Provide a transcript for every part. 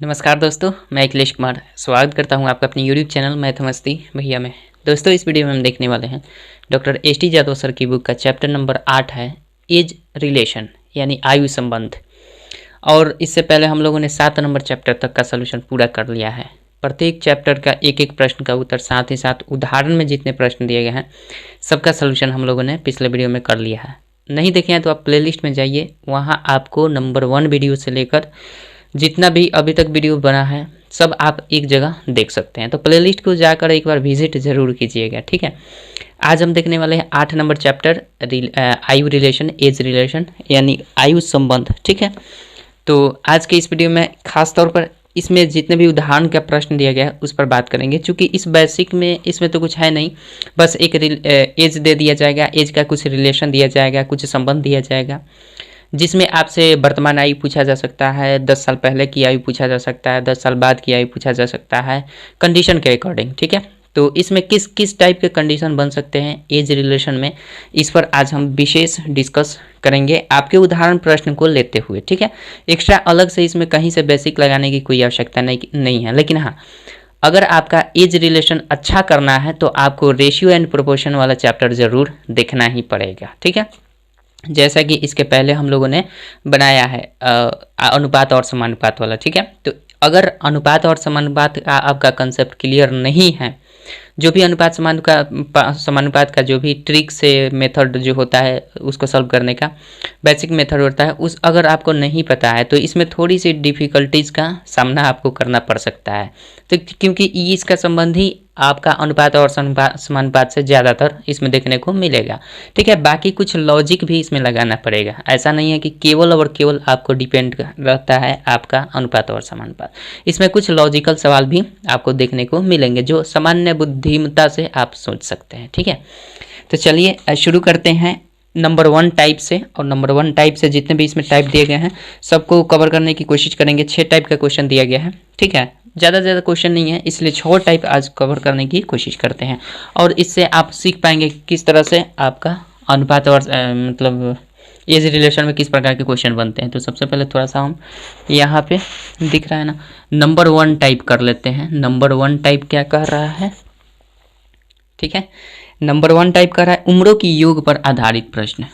नमस्कार दोस्तों, मैं अखिलेश कुमार स्वागत करता हूं आपका अपने यूट्यूब चैनल मैथ मस्ती भैया में। दोस्तों, इस वीडियो में हम देखने वाले हैं doctor S T Yadav sir की बुक का चैप्टर नंबर 8 है एज रिलेशन यानी आयु संबंध। और इससे पहले हम लोगों ने 7 नंबर चैप्टर तक का सलूशन पूरा कर लिया है। प्रत्येक चैप्टर का एक एक प्रश्न का उत्तर, साथ ही साथ उदाहरण में जितने प्रश्न दिए गए हैं सबका सलूशन हम लोगों ने पिछले वीडियो में कर लिया है। नहीं देखे हैं तो आप प्लेलिस्ट में जाइए, वहाँ आपको नंबर 1 वीडियो से लेकर जितना भी अभी तक वीडियो बना है सब आप एक जगह देख सकते हैं। तो प्लेलिस्ट को जाकर एक बार विजिट ज़रूर कीजिएगा, ठीक है। आज हम देखने वाले हैं 8 नंबर चैप्टर आयु रिलेशन, एज रिलेशन यानी आयु संबंध, ठीक है। तो आज के इस वीडियो में खास तौर पर इसमें जितने भी उदाहरण का प्रश्न दिया गया है उस पर बात करेंगे। चूँकि इस बेसिक में इसमें तो कुछ है नहीं, बस एक एज दे दिया जाएगा, एज का कुछ रिलेशन दिया जाएगा, कुछ संबंध दिया जाएगा, जिसमें आपसे वर्तमान आयु पूछा जा सकता है, 10 साल पहले की आयु पूछा जा सकता है, 10 साल बाद की आयु पूछा जा सकता है कंडीशन के अकॉर्डिंग, ठीक है। तो इसमें किस किस टाइप के कंडीशन बन सकते हैं एज रिलेशन में, इस पर आज हम विशेष डिस्कस करेंगे आपके उदाहरण प्रश्न को लेते हुए, ठीक है। एक्स्ट्रा अलग से इसमें कहीं से बेसिक लगाने की कोई आवश्यकता नहीं है। लेकिन हाँ, अगर आपका एज रिलेशन अच्छा करना है तो आपको रेशियो एंड प्रोपोर्शन वाला चैप्टर ज़रूर देखना ही पड़ेगा, ठीक है। जैसा कि इसके पहले हम लोगों ने बनाया है अनुपात और समानुपात वाला, ठीक है। तो अगर अनुपात और समानुपात का आपका कंसेप्ट क्लियर नहीं है, जो भी अनुपात समानुपात का जो भी ट्रिक से मेथड जो होता है उसको सॉल्व करने का बेसिक मेथड होता है, उस अगर आपको नहीं पता है तो इसमें थोड़ी सी डिफ़िकल्टीज़ का सामना आपको करना पड़ सकता है। तो क्योंकि इसका संबंध ही आपका अनुपात और समानुपात से ज़्यादातर इसमें देखने को मिलेगा, ठीक है। बाकी कुछ लॉजिक भी इसमें लगाना पड़ेगा। ऐसा नहीं है कि केवल और केवल आपको डिपेंड रहता है आपका अनुपात और समानुपात। इसमें कुछ लॉजिकल सवाल भी आपको देखने को मिलेंगे जो सामान्य बुद्धिमत्ता से आप सोच सकते हैं, ठीक है। तो चलिए शुरू करते हैं नंबर 1 टाइप से। और नंबर 1 टाइप से जितने भी इसमें टाइप दिए गए हैं सबको कवर करने की कोशिश करेंगे। 6 टाइप का क्वेश्चन दिया गया है, ठीक है। ज़्यादा क्वेश्चन नहीं है, इसलिए 6 टाइप आज कवर करने की कोशिश करते हैं। और इससे आप सीख पाएंगे किस तरह से आपका अनुपात और मतलब एज रिलेशन में किस प्रकार के क्वेश्चन बनते हैं। तो सबसे पहले थोड़ा सा हम यहाँ पे दिख रहा है ना, नंबर 1 टाइप कर लेते हैं। नंबर 1 टाइप क्या कह रहा है, ठीक है। नंबर 1 टाइप कर रहा है उम्रों की योग पर आधारित प्रश्न।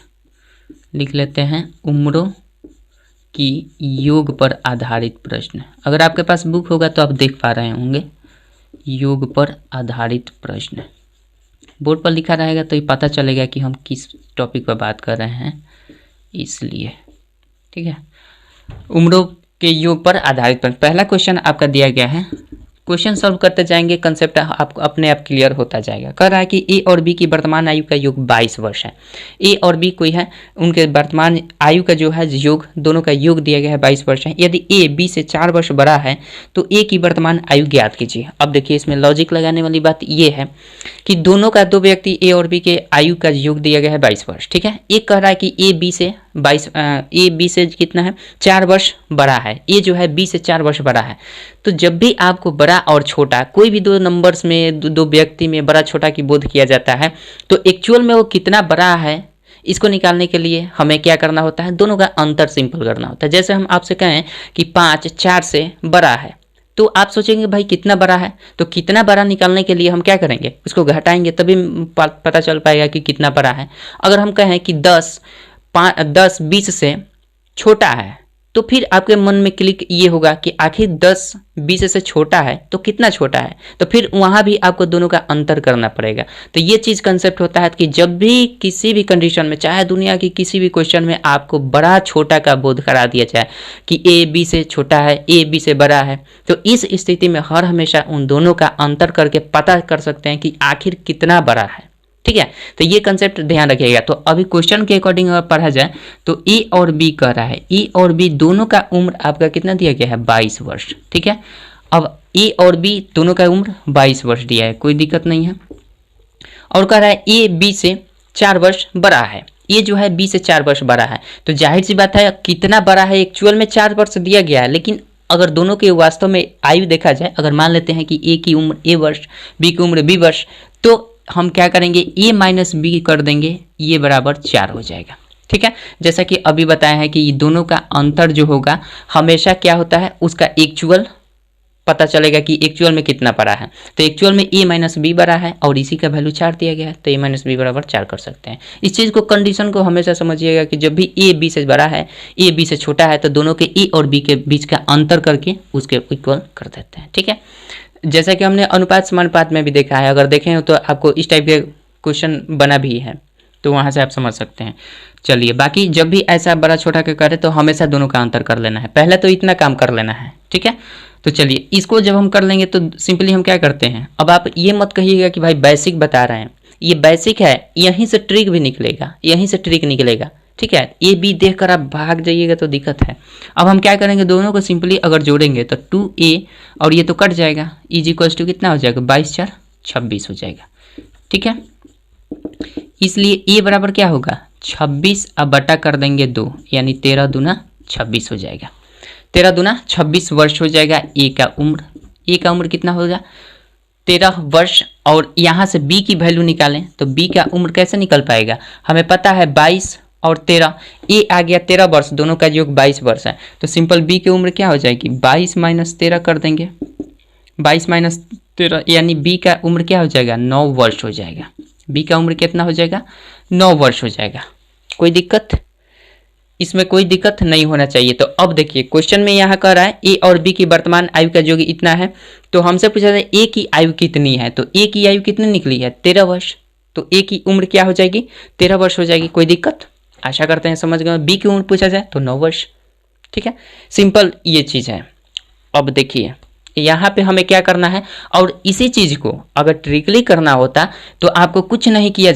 लिख लेते हैं उम्रों की योग पर आधारित प्रश्न। अगर आपके पास बुक होगा तो आप देख पा रहे होंगे, योग पर आधारित प्रश्न बोर्ड पर लिखा रहेगा तो ये पता चलेगा कि हम किस टॉपिक पर बात कर रहे हैं, इसलिए, ठीक है। उम्रों के योग पर आधारित प्रश्न, पहला क्वेश्चन आपका दिया गया है। क्वेश्चन सॉल्व करते जाएंगे, कंसेप्ट आपको अपने आप क्लियर होता जाएगा। कह रहा है कि ए और बी की वर्तमान आयु का योग 22 वर्ष है। ए और बी कोई है, उनके वर्तमान आयु का जो है योग, दोनों का योग दिया गया है 22 वर्ष है। यदि ए बी से 4 वर्ष बड़ा है तो ए की वर्तमान आयु ज्ञात कीजिए। अब देखिए इसमें लॉजिक लगाने वाली बात ये है कि दोनों का, दो व्यक्ति ए और बी के आयु का योग दिया गया है 22 वर्ष, ठीक है। एक कह रहा है कि ए बी से कितना है, 4 वर्ष बड़ा है। ए जो है बी से 4 वर्ष बड़ा है। तो जब भी आपको बड़ा और छोटा कोई भी दो नंबर्स में, दो व्यक्ति में बड़ा छोटा की बोध किया जाता है तो एक्चुअल में वो कितना बड़ा है इसको निकालने के लिए हमें क्या करना होता है, दोनों का अंतर सिंपल करना होता है। जैसे हम आपसे कहें कि 5 4 से बड़ा है तो आप सोचेंगे भाई कितना बड़ा है, तो कितना बड़ा निकालने के लिए हम क्या करेंगे, उसको घटाएंगे तभी पता चल पाएगा कि कितना बड़ा है। अगर हम कहें कि 10 20 से छोटा है तो फिर आपके मन में क्लिक ये होगा कि आखिर 10 20 से छोटा है तो कितना छोटा है, तो फिर वहाँ भी आपको दोनों का अंतर करना पड़ेगा। तो ये चीज़ कंसेप्ट होता है कि जब भी किसी भी कंडीशन में, चाहे दुनिया की किसी भी क्वेश्चन में आपको बड़ा छोटा का बोध करा दिया जाए कि ए बी से छोटा है, ए बी से बड़ा है, तो इस स्थिति में हर हमेशा उन दोनों का अंतर करके पता कर सकते हैं कि आखिर कितना बड़ा है, ठीक है। तो ये कंसेप्ट ध्यान रखिएगा। तो अभी क्वेश्चन के अकॉर्डिंग अगर पढ़ा जाए तो ए और बी कह रहा है, ए और बी दोनों का उम्र आपका कितना दिया गया है, 22 वर्ष, ठीक है। अब ए और बी दोनों का उम्र 22 वर्ष दिया है, कोई दिक्कत नहीं है। और कह रहा है ए बी से 4 वर्ष बड़ा है, ये जो है बी से 4 वर्ष बड़ा है। तो जाहिर सी बात है कितना बड़ा है, एक्चुअल में 4 वर्ष दिया गया है, लेकिन अगर दोनों के वास्तव में आयु देखा जाए, अगर मान लेते हैं कि ए की उम्र ए वर्ष, बी की उम्र बी वर्ष, तो हम क्या करेंगे, ए माइनस बी कर देंगे, ये बराबर 4 हो जाएगा। ठीक है। जैसा कि अभी बताया है कि ये दोनों का अंतर जो होगा हमेशा क्या होता है, उसका एक्चुअल पता चलेगा कि एक्चुअल में कितना बड़ा है। तो एक्चुअल में a माइनस बी बड़ा है और इसी का वैल्यू 4 दिया गया है, तो a माइनस बी बराबर 4 कर सकते हैं। इस चीज़ को, कंडीशन को हमेशा समझिएगा कि जब भी a b से बड़ा है, a b से छोटा है, तो दोनों के a और b के बीच का अंतर करके उसके इक्वल कर देते हैं। ठीक है, जैसा कि हमने अनुपात समानुपात में भी देखा है, अगर देखें तो आपको इस टाइप के क्वेश्चन बना भी है, तो वहाँ से आप समझ सकते हैं। चलिए, बाकी जब भी ऐसा बड़ा छोटा के करें तो हमेशा दोनों का अंतर कर लेना है, पहले तो इतना काम कर लेना है। ठीक है, तो चलिए इसको जब हम कर लेंगे तो सिंपली हम क्या करते हैं, अब आप ये मत कहिएगा कि भाई बेसिक बता रहे हैं, ये बेसिक है, यहीं से ट्रिक भी निकलेगा, यहीं से ट्रिक निकलेगा। ठीक है, ए बी देख कर आप भाग जाइएगा तो दिक्कत है। अब हम क्या करेंगे, दोनों को सिंपली अगर जोड़ेंगे तो 2a और ये तो कट जाएगा, इज इक्वल्स टू कितना हो जाएगा, 22 4 26 हो जाएगा। ठीक है, इसलिए a बराबर क्या होगा, 26 अब बटा कर देंगे 2, यानी 13 दूना 26 हो जाएगा। 13 दूना 26 वर्ष हो जाएगा। ए का उम्र कितना होगा, 13 वर्ष। और यहाँ से b की वैल्यू निकालें तो b का उम्र कैसे निकल पाएगा, हमें पता है 22 और 13, ए आ गया 13 वर्ष, दोनों का योग 22 वर्ष है, तो सिंपल b की उम्र क्या हो जाएगी, 22 माइनस 13 कर देंगे, 22 माइनस 13 यानी b का उम्र क्या हो जाएगा, 9 वर्ष हो जाएगा। b का उम्र कितना हो जाएगा, 9 वर्ष हो जाएगा। कोई दिक्कत, इसमें कोई दिक्कत नहीं होना चाहिए। तो अब देखिए क्वेश्चन में यहाँ कह रहा है ए और बी की वर्तमान आयु का योग इतना है, तो हमसे पूछा था ए की आयु कितनी है, तो ए की आयु कितनी निकली है, 13 वर्ष, तो ए की उम्र क्या हो जाएगी, 13 वर्ष हो जाएगी। कोई दिक्कत, आशा करते हैं समझ गए। बी की उम्र पूछा जाए तो 9 वर्ष। ठीक है, सिंपल ये चीज़ है। अब देखिए यहाँ पे हमें क्या करना है, और इसी चीज़ को अगर ट्रिकली करना होता तो आपको कुछ नहीं किया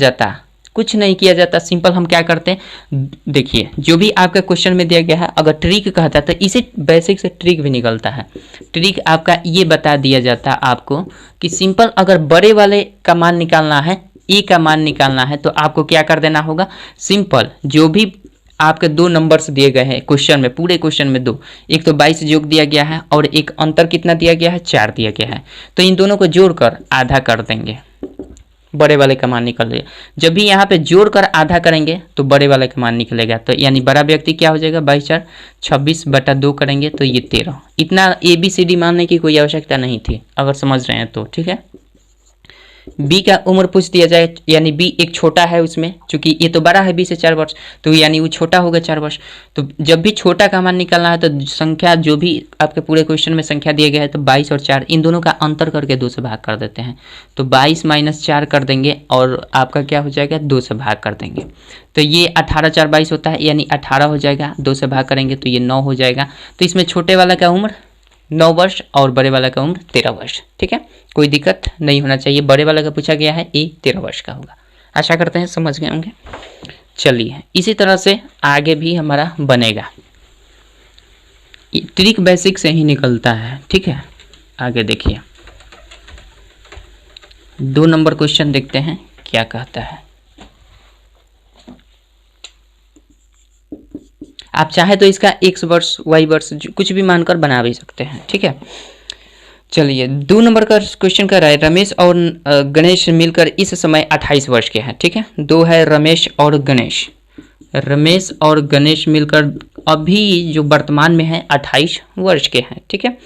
जाता, सिंपल हम क्या करते हैं, देखिए जो भी आपका क्वेश्चन में दिया गया है, अगर ट्रिक कहता तो इसी बेसिक से ट्रिक भी निकलता है। ट्रिक आपका ये बता दिया जाता आपको कि सिंपल अगर बड़े वाले का मान निकालना है, ए का मान निकालना है, तो आपको क्या कर देना होगा, सिंपल जो भी आपके 2 नंबर्स दिए गए हैं क्वेश्चन में, पूरे क्वेश्चन में 2, एक तो 22 योग दिया गया है और एक अंतर कितना दिया गया है, 4 दिया गया है, तो इन दोनों को जोड़कर आधा कर देंगे, बड़े वाले का मान निकल जाएगा। जब भी यहाँ पे जोड़कर आधा करेंगे तो बड़े वाले का मान निकलेगा, तो यानी बड़ा व्यक्ति क्या हो जाएगा, 22 4 26 बटा 2 करेंगे तो ये 13। इतना ABCD मानने की कोई आवश्यकता नहीं थी, अगर समझ रहे हैं तो। ठीक है, बी का उम्र पूछ दिया जाए, यानी बी एक छोटा है उसमें, चूंकि ये तो बड़ा है बी से 4 वर्ष, तो यानी वो छोटा होगा 4 वर्ष। तो जब भी छोटा का मान निकालना है तो संख्या जो भी आपके पूरे क्वेश्चन में संख्या दिए गए है, तो 22 और 4 इन दोनों का अंतर करके 2 से भाग कर देते हैं, तो 22 माइनस 4 कर देंगे और आपका क्या हो जाएगा, 2 से भाग कर देंगे, तो ये 18 4 22 होता है, यानी 18 हो जाएगा, 2 से भाग करेंगे तो ये 9 हो जाएगा। तो इसमें छोटे वाला का उम्र 9 वर्ष और बड़े वाला का उम्र 13 वर्ष। ठीक है, कोई दिक्कत नहीं होना चाहिए। बड़े वाला का पूछा गया है, ए 13 वर्ष का होगा। आशा करते हैं समझ गए होंगे। चलिए इसी तरह से आगे भी हमारा बनेगा, ट्रिक बेसिक से ही निकलता है। ठीक है, आगे देखिए 2 नंबर क्वेश्चन देखते हैं क्या कहता है। आप चाहे तो इसका x वर्ष y वर्ष कुछ भी मानकर बना भी सकते हैं। ठीक है, चलिए 2 नंबर का क्वेश्चन कर रहा है, रमेश और गणेश मिलकर इस समय 28 वर्ष के हैं। ठीक है, 2 है रमेश और गणेश मिलकर अभी जो वर्तमान में है 28 वर्ष के हैं। ठीक है,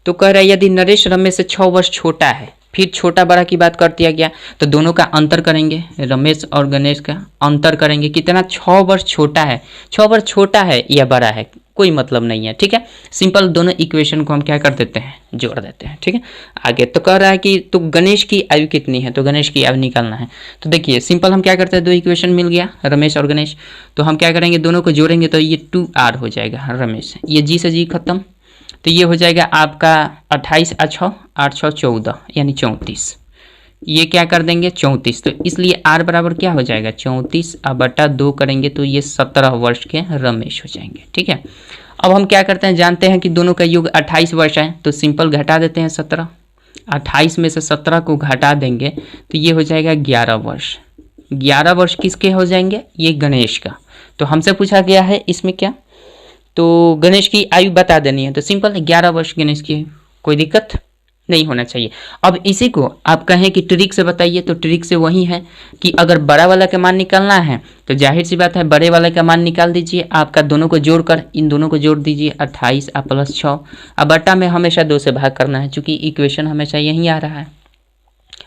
तो कह रहा है यदि नरेश रमेश से 6 वर्ष छोटा है, फिर छोटा बड़ा की बात कर दिया गया, तो दोनों का अंतर करेंगे, रमेश और गणेश का अंतर करेंगे, कितना 6 वर्ष छोटा है, 6 वर्ष छोटा है या बड़ा है कोई मतलब नहीं है। ठीक है, सिंपल दोनों इक्वेशन को हम क्या कर देते हैं, जोड़ देते हैं। ठीक है, आगे तो कह रहा है कि तो गणेश की आयु कितनी है, तो गणेश की आयु निकालना है। तो देखिए सिंपल हम क्या करते हैं, 2 इक्वेशन मिल गया रमेश और गणेश, तो हम क्या करेंगे, दोनों को जोड़ेंगे तो ये 2r हो जाएगा रमेश, ये जी से जी खत्म, तो ये हो जाएगा आपका 28 6 8 6 14 यानी 34, ये क्या कर देंगे 34, तो इसलिए r बराबर क्या हो जाएगा 34 बटा 2 करेंगे तो ये 17 वर्ष के रमेश हो जाएंगे। ठीक है, अब हम क्या करते हैं, जानते हैं कि दोनों का योग 28 वर्ष है, तो सिंपल घटा देते हैं 17, 28 में से 17 को घटा देंगे तो ये हो जाएगा 11 वर्ष। 11 वर्ष किसके हो जाएंगे, ये गणेश का। तो हमसे पूछा गया है इसमें क्या, तो गणेश की आयु बता देनी है, तो सिंपल 11 वर्ष गणेश की, कोई दिक्कत नहीं होना चाहिए। अब इसी को आप कहें कि ट्रिक से बताइए, तो ट्रिक से वही है कि अगर बड़ा वाला का मान निकालना है तो जाहिर सी बात है बड़े वाले का मान निकाल दीजिए, आपका दोनों को जोड़कर इन दोनों को जोड़ दीजिए 28 और प्लस 6। अब बटा में हमेशा 2 से भाग करना है, चूंकि इक्वेशन हमेशा यही आ रहा है,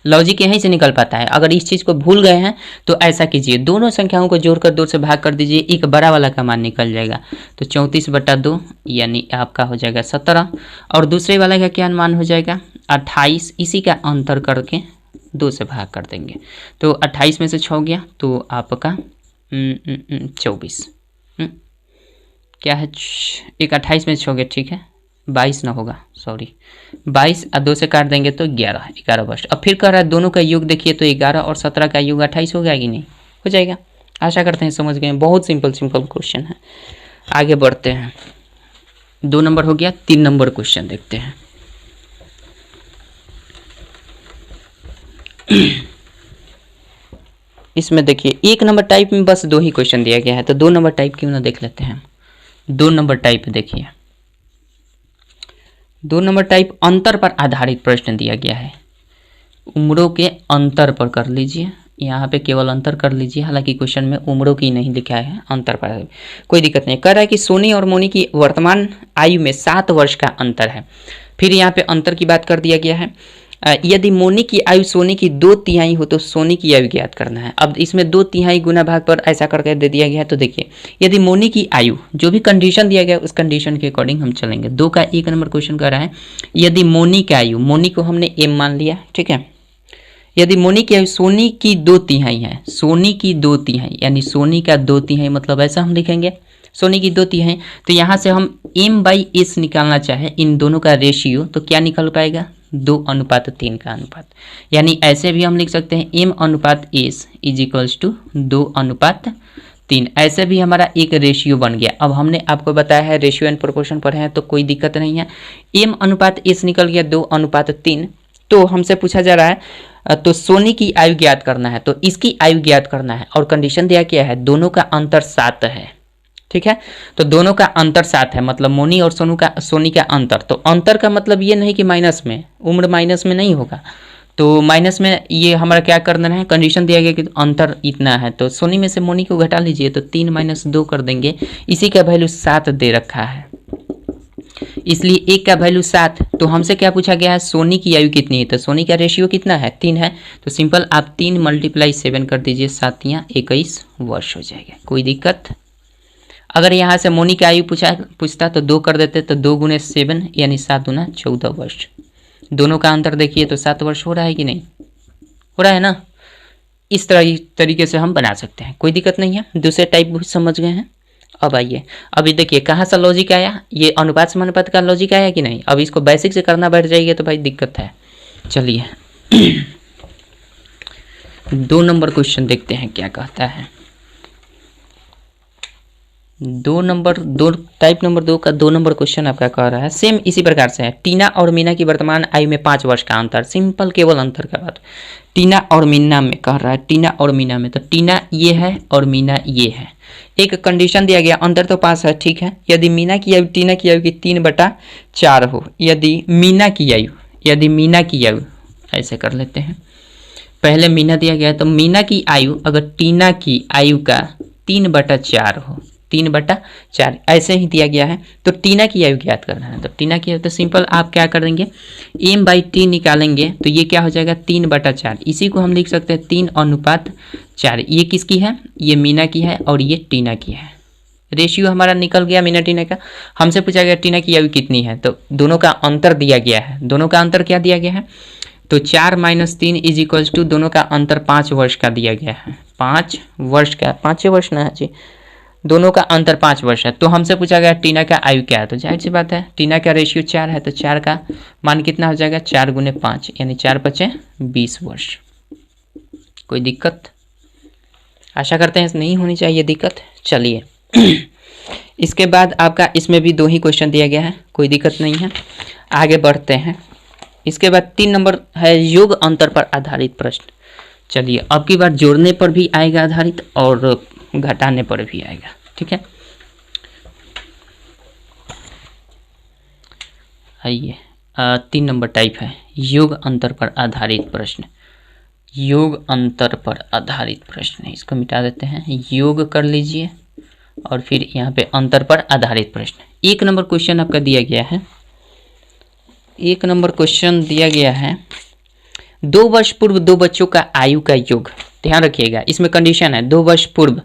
लॉजिक यहीं से निकल पाता है। अगर इस चीज़ को भूल गए हैं तो ऐसा कीजिए, दोनों संख्याओं को जोड़कर 2 से भाग कर दीजिए, एक बड़ा वाला का मान निकल जाएगा। तो 34/2 यानी आपका हो जाएगा 17, और दूसरे वाला का क्या मान हो जाएगा 28, इसी का अंतर करके 2 से भाग कर देंगे। तो 28 में से 6 गया तो आपका 24, क्या है एक 28 में से 6 गया, ठीक है 22 ना होगा, सॉरी 22 और 2 से काट देंगे तो 11 बस्ट। अब फिर कह रहा है दोनों का योग देखिए, तो 11 और 17 का योग 28 हो गया कि नहीं, हो जाएगा। आशा करते हैं समझ गए, बहुत सिंपल क्वेश्चन है। आगे बढ़ते हैं, 2 नंबर हो गया, 3 नंबर क्वेश्चन देखते हैं। इसमें देखिए 1 नंबर टाइप में बस 2 ही क्वेश्चन दिया गया है, तो 2 नंबर टाइप क्यों ना देख लेते हैं। 2 नंबर टाइप देखिए, 2 नंबर टाइप अंतर पर आधारित प्रश्न दिया गया है। उम्रों के अंतर पर कर लीजिए, यहाँ पे केवल अंतर कर लीजिए, हालांकि क्वेश्चन में उम्रों की नहीं लिखा है, अंतर पर कोई दिक्कत नहीं। कह रहा है कि सोनी और मोनी की वर्तमान आयु में 7 वर्ष का अंतर है। फिर यहाँ पे अंतर की बात कर दिया गया है, यदि मोनी की आयु सोनी की 2/3 हो तो सोनी की आयु ज्ञात करना है। अब इसमें 2/3 गुना भाग पर ऐसा करके दे दिया गया है। तो देखिए यदि मोनी की आयु, जो भी कंडीशन दिया गया उस कंडीशन के अकॉर्डिंग हम चलेंगे। 2 का 1 नंबर क्वेश्चन कर रहा है, यदि मोनी की आयु, मोनी को हमने m मान लिया, ठीक है, यदि मोनी की आयु सोनी की 2/3 है, सोनी की 2/3 यानी सोनी का 2/3 मतलब ऐसा हम लिखेंगे सोनी की 2/3, तो यहाँ से हम m/s निकालना चाहे इन दोनों का रेशियो, तो क्या निकल पाएगा 2:3 का अनुपात। यानी ऐसे भी हम लिख सकते हैं m/s इज इक्वल्स टू 2:3। ऐसे भी हमारा एक रेशियो बन गया। अब हमने आपको बताया है रेशियो एंड प्रोपोर्शन पर है तो कोई दिक्कत नहीं है। m/s निकल गया 2:3। तो हमसे पूछा जा रहा है तो सोनी की आयु ज्ञात करना है, तो इसकी आयु ज्ञात करना है, और कंडीशन दिया क्या है, दोनों का अंतर 7 है, ठीक है। तो दोनों का अंतर 7 है, मतलब मोनी और सोनी का अंतर। तो अंतर का मतलब ये नहीं कि माइनस में, उम्र माइनस में नहीं होगा, तो माइनस में ये हमारा क्या करना है, कंडीशन दिया गया कि अंतर इतना है, तो सोनी में से मोनी को घटा लीजिए, तो 3 - 2 कर देंगे, इसी का वैल्यू 7 दे रखा है, इसलिए एक का वैल्यू 7। तो हमसे क्या पूछा गया है, सोनी की आयु कितनी है, तो सोनी का रेशियो कितना है 3 है, तो सिंपल आप 3 × 7 कर दीजिए, 7 या 21 वर्ष हो जाएगा, कोई दिक्कत। अगर यहाँ से मोनी की आयु पूछता तो 2 कर देते, तो 2 × 7 यानी 7 × 14 वर्ष। दोनों का अंतर देखिए तो 7 वर्ष हो रहा है कि नहीं, हो रहा है ना। इस तरीके से हम बना सकते हैं, कोई दिक्कत नहीं है। दूसरे टाइप भी समझ गए हैं। अब आइए, अभी देखिए कहाँ सा लॉजिक आया, ये अनुपात समानुपात का लॉजिक आया कि नहीं। अब इसको बेसिक से करना बैठ जाइए तो भाई दिक्कत है। चलिए 2 नंबर क्वेश्चन देखते हैं क्या कहता है। 2 टाइप नंबर 2 का 2 नंबर क्वेश्चन आपका कह रहा है, सेम इसी प्रकार से है। टीना और मीना की वर्तमान आयु में 5 वर्ष का अंतर, सिंपल केवल अंतर का बात। टीना और मीना में कह रहा है, टीना और मीना में, तो टीना ये है और मीना ये है। एक कंडीशन दिया गया, अंतर तो 5 है, ठीक है। यदि मीना की आयु टीना की आयु की 3/4 हो, यदि मीना की आयु ऐसे कर लेते हैं, पहले मीना दिया गया है, तो मीना की आयु अगर टीना की आयु का 3/4 हो, 3/4 ऐसे ही दिया गया है, तो टीना की आयु ज्ञात करना है। तो टीना की आयु तो सिंपल आप क्या कर देंगे, m/t निकालेंगे, तो ये क्या हो जाएगा 3/4। इसी को हम लिख सकते हैं 3:4। ये किसकी है, ये मीना की है और ये टीना की है। रेशियो हमारा निकल गया मीना टीना का। हमसे पूछा गया टीना की आयु कितनी है, तो दोनों का अंतर दिया गया है। दोनों का अंतर क्या दिया गया है, तो 4 - 3 इज इक्वल्स टू, दोनों का अंतर 5 वर्ष का दिया गया है। 5 वर्ष का, 5 वर्ष ना है जी, दोनों का अंतर 5 वर्ष है। तो हमसे पूछा गया टीना का आयु क्या है, तो जाहिर सी बात है टीना का रेशियो 4 है, तो 4 का मान कितना हो जाएगा 4 × 5 यानी 4 × 5 = 20 वर्ष। कोई दिक्कत, आशा करते हैं नहीं होनी चाहिए दिक्कत। चलिए इसके बाद आपका इसमें भी 2 ही क्वेश्चन दिया गया है, कोई दिक्कत नहीं है। आगे बढ़ते हैं। इसके बाद 3 नंबर है योग अंतर पर आधारित प्रश्न। चलिए अब की बार जोड़ने पर भी आएगा आधारित और घटाने पर भी आएगा, ठीक है। आइए 3 नंबर टाइप है योग अंतर पर आधारित प्रश्न। योग अंतर पर आधारित प्रश्न है, इसको मिटा देते हैं। योग कर लीजिए और फिर यहाँ पे अंतर पर आधारित प्रश्न। 1 नंबर क्वेश्चन आपका दिया गया है। 1 नंबर क्वेश्चन दिया गया है 2 वर्ष पूर्व 2 बच्चों का आयु का योग। ध्यान रखिएगा, इसमें कंडीशन है 2 वर्ष पूर्व।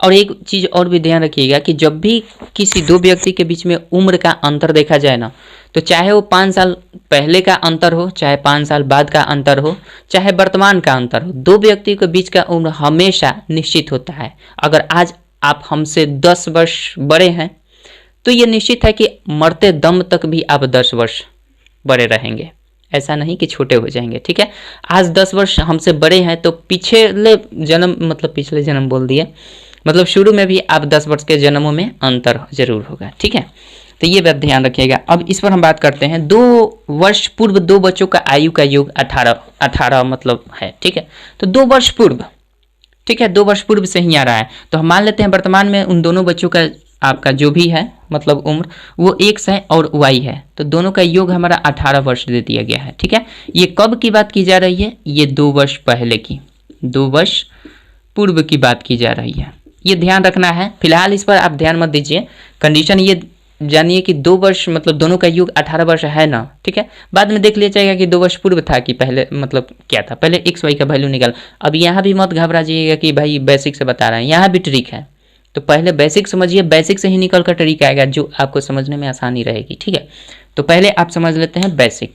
और एक चीज़ और भी ध्यान रखिएगा कि जब भी किसी 2 व्यक्ति के बीच में उम्र का अंतर देखा जाए ना, तो चाहे वो 5 साल पहले का अंतर हो, चाहे 5 साल बाद का अंतर हो, चाहे वर्तमान का अंतर हो, 2 व्यक्ति के बीच का उम्र हमेशा निश्चित होता है। अगर आज आप हमसे 10 वर्ष बड़े हैं तो ये निश्चित है कि मरते दम तक भी आप 10 वर्ष बड़े रहेंगे, ऐसा नहीं कि छोटे हो जाएंगे। ठीक है, आज 10 वर्ष हमसे बड़े हैं तो पिछले जन्म बोल दिए, मतलब शुरू में भी आप 10 वर्ष के जन्मों में अंतर जरूर होगा। ठीक है, तो ये बात ध्यान रखिएगा। अब इस पर हम बात करते हैं 2 वर्ष पूर्व 2 बच्चों का आयु का योग 18 मतलब है। ठीक है, तो 2 वर्ष पूर्व, ठीक है, 2 वर्ष पूर्व से ही आ रहा है, तो हम मान लेते हैं वर्तमान में उन दोनों बच्चों का आपका जो भी है मतलब उम्र वो x है और y है, तो दोनों का योग हमारा 18 वर्ष दे दिया गया है। ठीक है, ये कब की बात की जा रही है? ये 2 वर्ष पहले की, 2 वर्ष पूर्व की बात की जा रही है, ये ध्यान रखना है। फिलहाल इस पर आप ध्यान मत दीजिए, कंडीशन ये जानिए कि 2 वर्ष मतलब दोनों का योग 18 वर्ष है ना। ठीक है, बाद में देख लिया जाएगा कि 2 वर्ष पूर्व था कि पहले मतलब क्या था, पहले x y का वैल्यू निकाल। अब यहाँ भी मत घबरा जाइएगा कि भाई बेसिक से बता रहे हैं, यहाँ भी ट्रिक है, तो पहले बेसिक समझिए, बेसिक से ही निकल कर ट्रिक आएगा जो आपको समझने में आसानी रहेगी। ठीक है, तो पहले आप समझ लेते हैं बेसिक।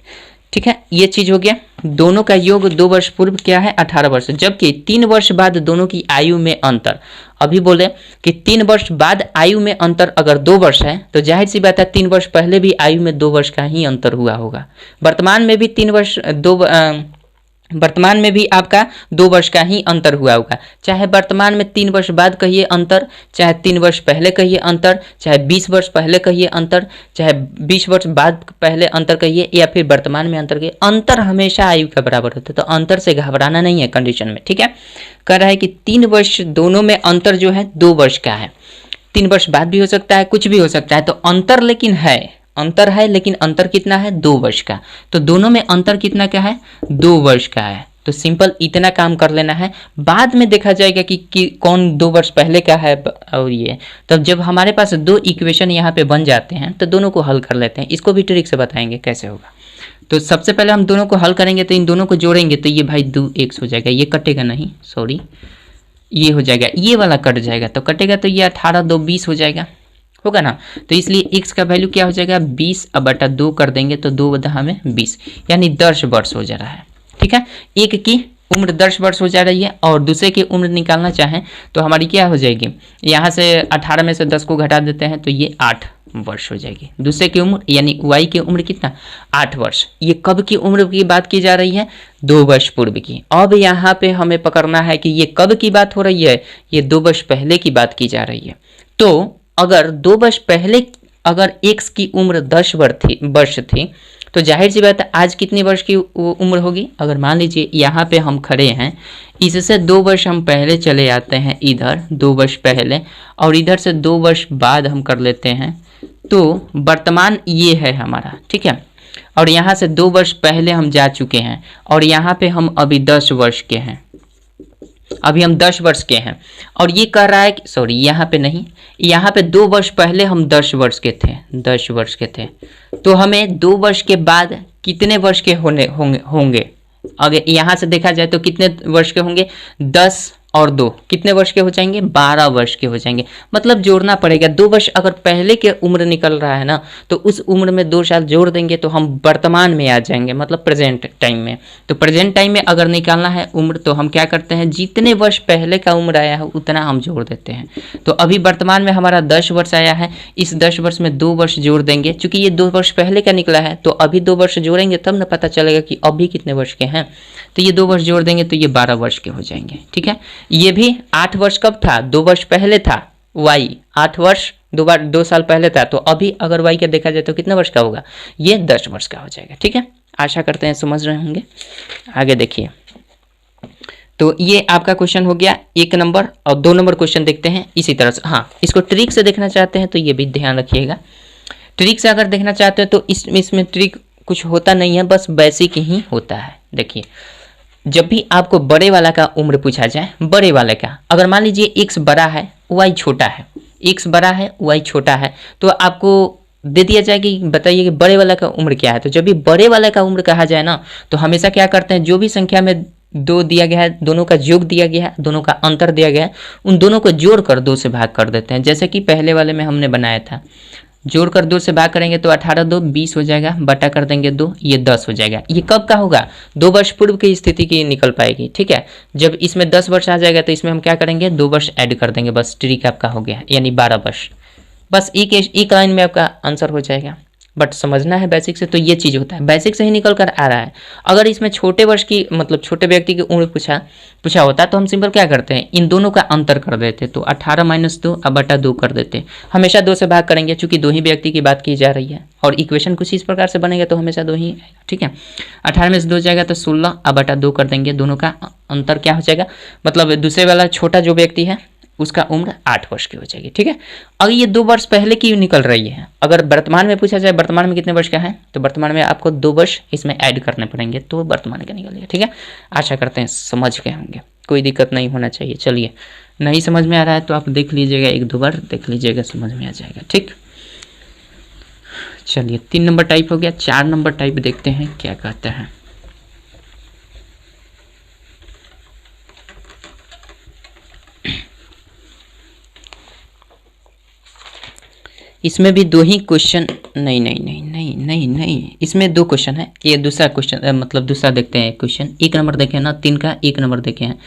ठीक है, ये चीज़ हो गया। दोनों का योग 2 वर्ष पूर्व क्या है? 18 वर्ष, जबकि 3 वर्ष बाद दोनों की आयु में अंतर। अभी बोले कि 3 वर्ष बाद आयु में अंतर अगर 2 वर्ष है तो जाहिर सी बात है 3 वर्ष पहले भी आयु में 2 वर्ष का ही अंतर हुआ होगा। वर्तमान में भी 3 वर्ष वर्तमान में भी आपका 2 वर्ष का ही अंतर हुआ होगा, चाहे वर्तमान में 3 वर्ष बाद कहिए अंतर, चाहे 3 वर्ष पहले कहिए अंतर, चाहे 20 वर्ष पहले कहिए अंतर, चाहे 20 वर्ष बाद पहले अंतर कहिए, या फिर वर्तमान में अंतर कहिए, अंतर हमेशा आयु के बराबर होता है। तो अंतर से घबराना नहीं है कंडीशन में। ठीक है, कह रहा है कि 3 वर्ष दोनों में अंतर जो है 2 वर्ष का है, 3 वर्ष बाद भी हो सकता है, कुछ भी हो सकता है, तो अंतर लेकिन है, अंतर है, लेकिन अंतर कितना है? 2 वर्ष का। तो दोनों में अंतर कितना का है? 2 वर्ष का है। तो सिंपल इतना काम कर लेना है, बाद में देखा जाएगा कि कौन 2 वर्ष पहले का है और ये। तब जब हमारे पास 2 इक्वेशन यहाँ पे बन जाते हैं तो दोनों को हल कर लेते हैं, इसको भी ट्रिक से बताएंगे कैसे होगा। तो सबसे पहले हम दोनों को हल करेंगे, तो इन दोनों को जोड़ेंगे तो ये भाई 2x हो जाएगा, ये कटेगा नहीं, सॉरी ये हो जाएगा, ये वाला कट जाएगा तो कटेगा, तो ये 18 2 20 हो जाएगा, होगा ना। तो इसलिए x का वैल्यू क्या हो जाएगा? 20 अब बटा 2 कर देंगे तो 2 बटा हमें 20, यानी 10 वर्ष हो जा रहा है। ठीक है, एक की उम्र 10 वर्ष हो जा रही है और दूसरे की उम्र निकालना चाहें तो हमारी क्या हो जाएगी? यहाँ से 18 में से 10 को घटा देते हैं तो ये 8 वर्ष हो जाएगी। दूसरे की उम्र यानी y की उम्र कितना? 8 वर्ष। ये कब की उम्र की बात की जा रही है? 2 वर्ष पूर्व की। अब यहाँ पे हमें पकड़ना है कि ये कब की बात हो रही है? ये 2 वर्ष पहले की बात की जा रही है। तो अगर 2 वर्ष पहले अगर x की उम्र 10 वर्ष थी तो जाहिर सी बात है आज कितनी वर्ष की उम्र होगी? अगर मान लीजिए यहाँ पे हम खड़े हैं, इससे 2 वर्ष हम पहले चले आते हैं इधर 2 वर्ष पहले, और इधर से 2 वर्ष बाद हम कर लेते हैं, तो वर्तमान ये है हमारा। ठीक है, और यहाँ से 2 वर्ष पहले हम जा चुके हैं और यहाँ पे हम अभी 10 वर्ष के हैं, अभी हम 10 वर्ष के हैं, और ये कह रहा है कि सॉरी यहाँ पे नहीं, यहाँ पे 2 वर्ष पहले हम 10 वर्ष के थे, 10 वर्ष के थे, तो हमें 2 वर्ष के बाद कितने वर्ष के होंगे? अगर यहाँ से देखा जाए तो कितने वर्ष के होंगे? 10 और 2 कितने वर्ष के हो जाएंगे? 12 वर्ष के हो जाएंगे। मतलब जोड़ना पड़ेगा, 2 वर्ष अगर पहले के उम्र निकल रहा है ना, तो उस उम्र में 2 साल जोड़ देंगे तो हम वर्तमान में आ जाएंगे, मतलब प्रेजेंट टाइम में। तो प्रेजेंट टाइम में अगर निकालना है उम्र तो हम क्या करते हैं? जितने वर्ष पहले का उम्र आया है उतना हम जोड़ देते हैं। तो अभी वर्तमान में हमारा 10 वर्ष आया है, इस 10 वर्ष में 2 वर्ष जोड़ देंगे, चूंकि ये 2 वर्ष पहले का निकला है तो अभी 2 वर्ष जोड़ेंगे तब ना पता चलेगा कि अभी कितने वर्ष के हैं। तो ये 2 वर्ष जोड़ देंगे तो ये 12 वर्ष के हो जाएंगे। ठीक है, ये भी 8 वर्ष कब था? 2 वर्ष पहले था y, 8 वर्ष 2 साल पहले था, तो अभी अगर y का देखा जाए तो कितने वर्ष का होगा? ये 10 वर्ष का हो जाएगा। ठीक है, आशा करते हैं समझ रहे होंगे। आगे देखिए, तो ये आपका क्वेश्चन हो गया 1 नंबर, और 2 नंबर क्वेश्चन देखते हैं इसी तरह से। हाँ, इसको ट्रिक से देखना चाहते हैं तो ये भी ध्यान रखिएगा। ट्रिक से अगर देखना चाहते हैं तो इसमें ट्रिक कुछ होता नहीं है, बस बेसिक ही होता है। देखिए, जब भी आपको बड़े वाला का उम्र पूछा जाए, बड़े वाले का, अगर मान लीजिए x बड़ा है y छोटा है, x बड़ा है y छोटा है, तो आपको दे दिया जाए कि बताइए कि बड़े वाला का उम्र क्या है। तो जब भी बड़े वाले का उम्र कहा जाए ना, तो हमेशा क्या करते हैं, जो भी संख्या में 2 दिया गया है, दोनों का योग दिया गया है, दोनों का अंतर दिया गया है, उन दोनों को जोड़कर 2 से भाग कर देते हैं। जैसे कि पहले वाले में हमने बनाया था, जोड़कर 2 से भाग करेंगे तो 18 2 20 हो जाएगा, बटा कर देंगे 2, ये 10 हो जाएगा। ये कब का होगा, 2 वर्ष पूर्व की स्थिति की निकल पाएगी। ठीक है, जब इसमें 10 वर्ष आ जाएगा तो इसमें हम क्या करेंगे, 2 वर्ष ऐड कर देंगे, बस ट्रिक आपका हो गया, यानी 12 वर्ष। बस एक लाइन में आपका आंसर हो जाएगा। बट समझना है बेसिक से, तो ये चीज़ होता है, बेसिक से ही निकल कर आ रहा है। अगर इसमें छोटे वर्ष की मतलब छोटे व्यक्ति की उम्र पूछा होता तो हम सिंपल क्या करते हैं, इन दोनों का अंतर कर देते, तो 18 - 2 अब बटा 2 कर देते। हमेशा 2 से भाग करेंगे, चूंकि 2 ही व्यक्ति की बात की जा रही है और इक्वेशन कुछ इस प्रकार से बनेगा तो हमेशा 2 ही आएगा। ठीक है, 18 में से 2 जाएगा तो 16, अब बटा 2 कर देंगे, दोनों का अंतर क्या हो जाएगा, मतलब दूसरे वाला छोटा जो व्यक्ति है उसका उम्र 8 वर्ष की हो जाएगी। ठीक है, अगर ये 2 वर्ष पहले की निकल रही है, अगर वर्तमान में पूछा जाए वर्तमान में कितने वर्ष का है, तो वर्तमान में आपको 2 वर्ष इसमें ऐड करने पड़ेंगे तो वर्तमान का निकलेगा। ठीक है, आशा करते हैं समझ गए होंगे, कोई दिक्कत नहीं होना चाहिए। चलिए, नहीं समझ में आ रहा है तो आप देख लीजिएगा, 1-2 बार देख लीजिएगा, समझ में आ जाएगा। ठीक, चलिए 3 नंबर टाइप हो गया, 4 नंबर टाइप देखते हैं क्या कहते हैं। इसमें भी 2 ही क्वेश्चन, नहीं, इसमें 2 क्वेश्चन है। ये दूसरा क्वेश्चन मतलब दूसरा देखते हैं क्वेश्चन, 1 नंबर देखे ना, 3 का 1 नंबर देखे हैं,